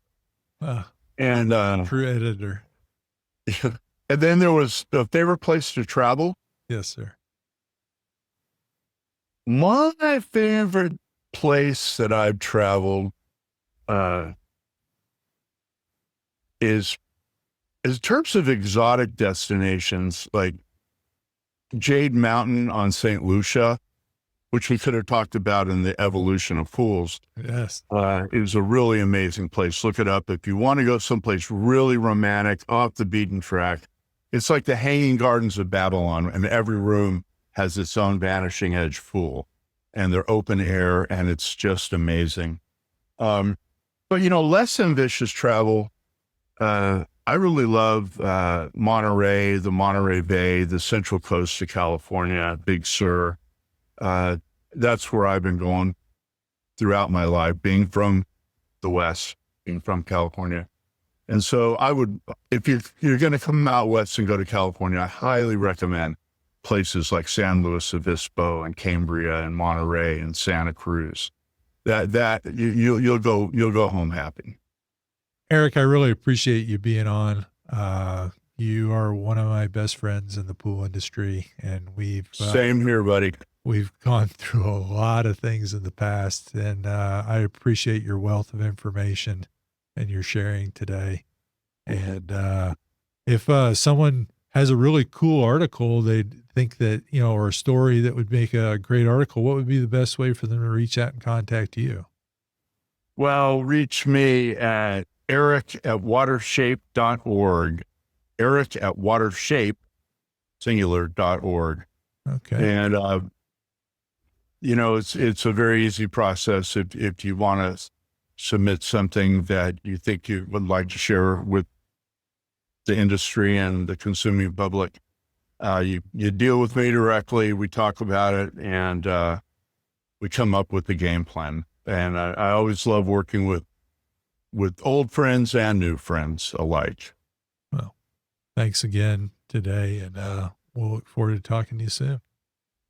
And True editor. And then there was a favorite place to travel. Yes, sir. My favorite place that I've traveled is in terms of exotic destinations, like Jade Mountain on St. Lucia, which we could have talked about in the evolution of pools. Yes. It was a really amazing place. Look it up. If you want to go someplace really romantic, off the beaten track, it's like the Hanging Gardens of Babylon, and every room has its own vanishing edge pool, and they're open air, and it's just amazing. But, less ambitious travel, I really love Monterey, the Monterey Bay, the Central Coast of California, Big Sur. That's where I've been going throughout my life, being from the West, being from California. And so I would, if you're going to come out West and go to California, I highly recommend places like San Luis Obispo and Cambria and Monterey and Santa Cruz. You'll go home happy. Eric, I really appreciate you being on. You are one of my best friends in the pool industry, and same here, buddy. We've gone through a lot of things in the past, and I appreciate your wealth of information and your sharing today. And if someone has a really cool article they'd think that, or a story that would make a great article, what would be the best way for them to reach out and contact you? Well, reach me at eric@watershape.org, eric@watershape, singular.org. Okay. And, it's a very easy process. If you want to submit something that you think you would like to share with the industry and the consuming public, you deal with me directly. We talk about it, and we come up with the game plan. And I always love working with old friends and new friends alike. Well, thanks again today, and we'll look forward to talking to you soon.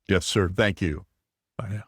Yes, sir. Thank you. Bye now.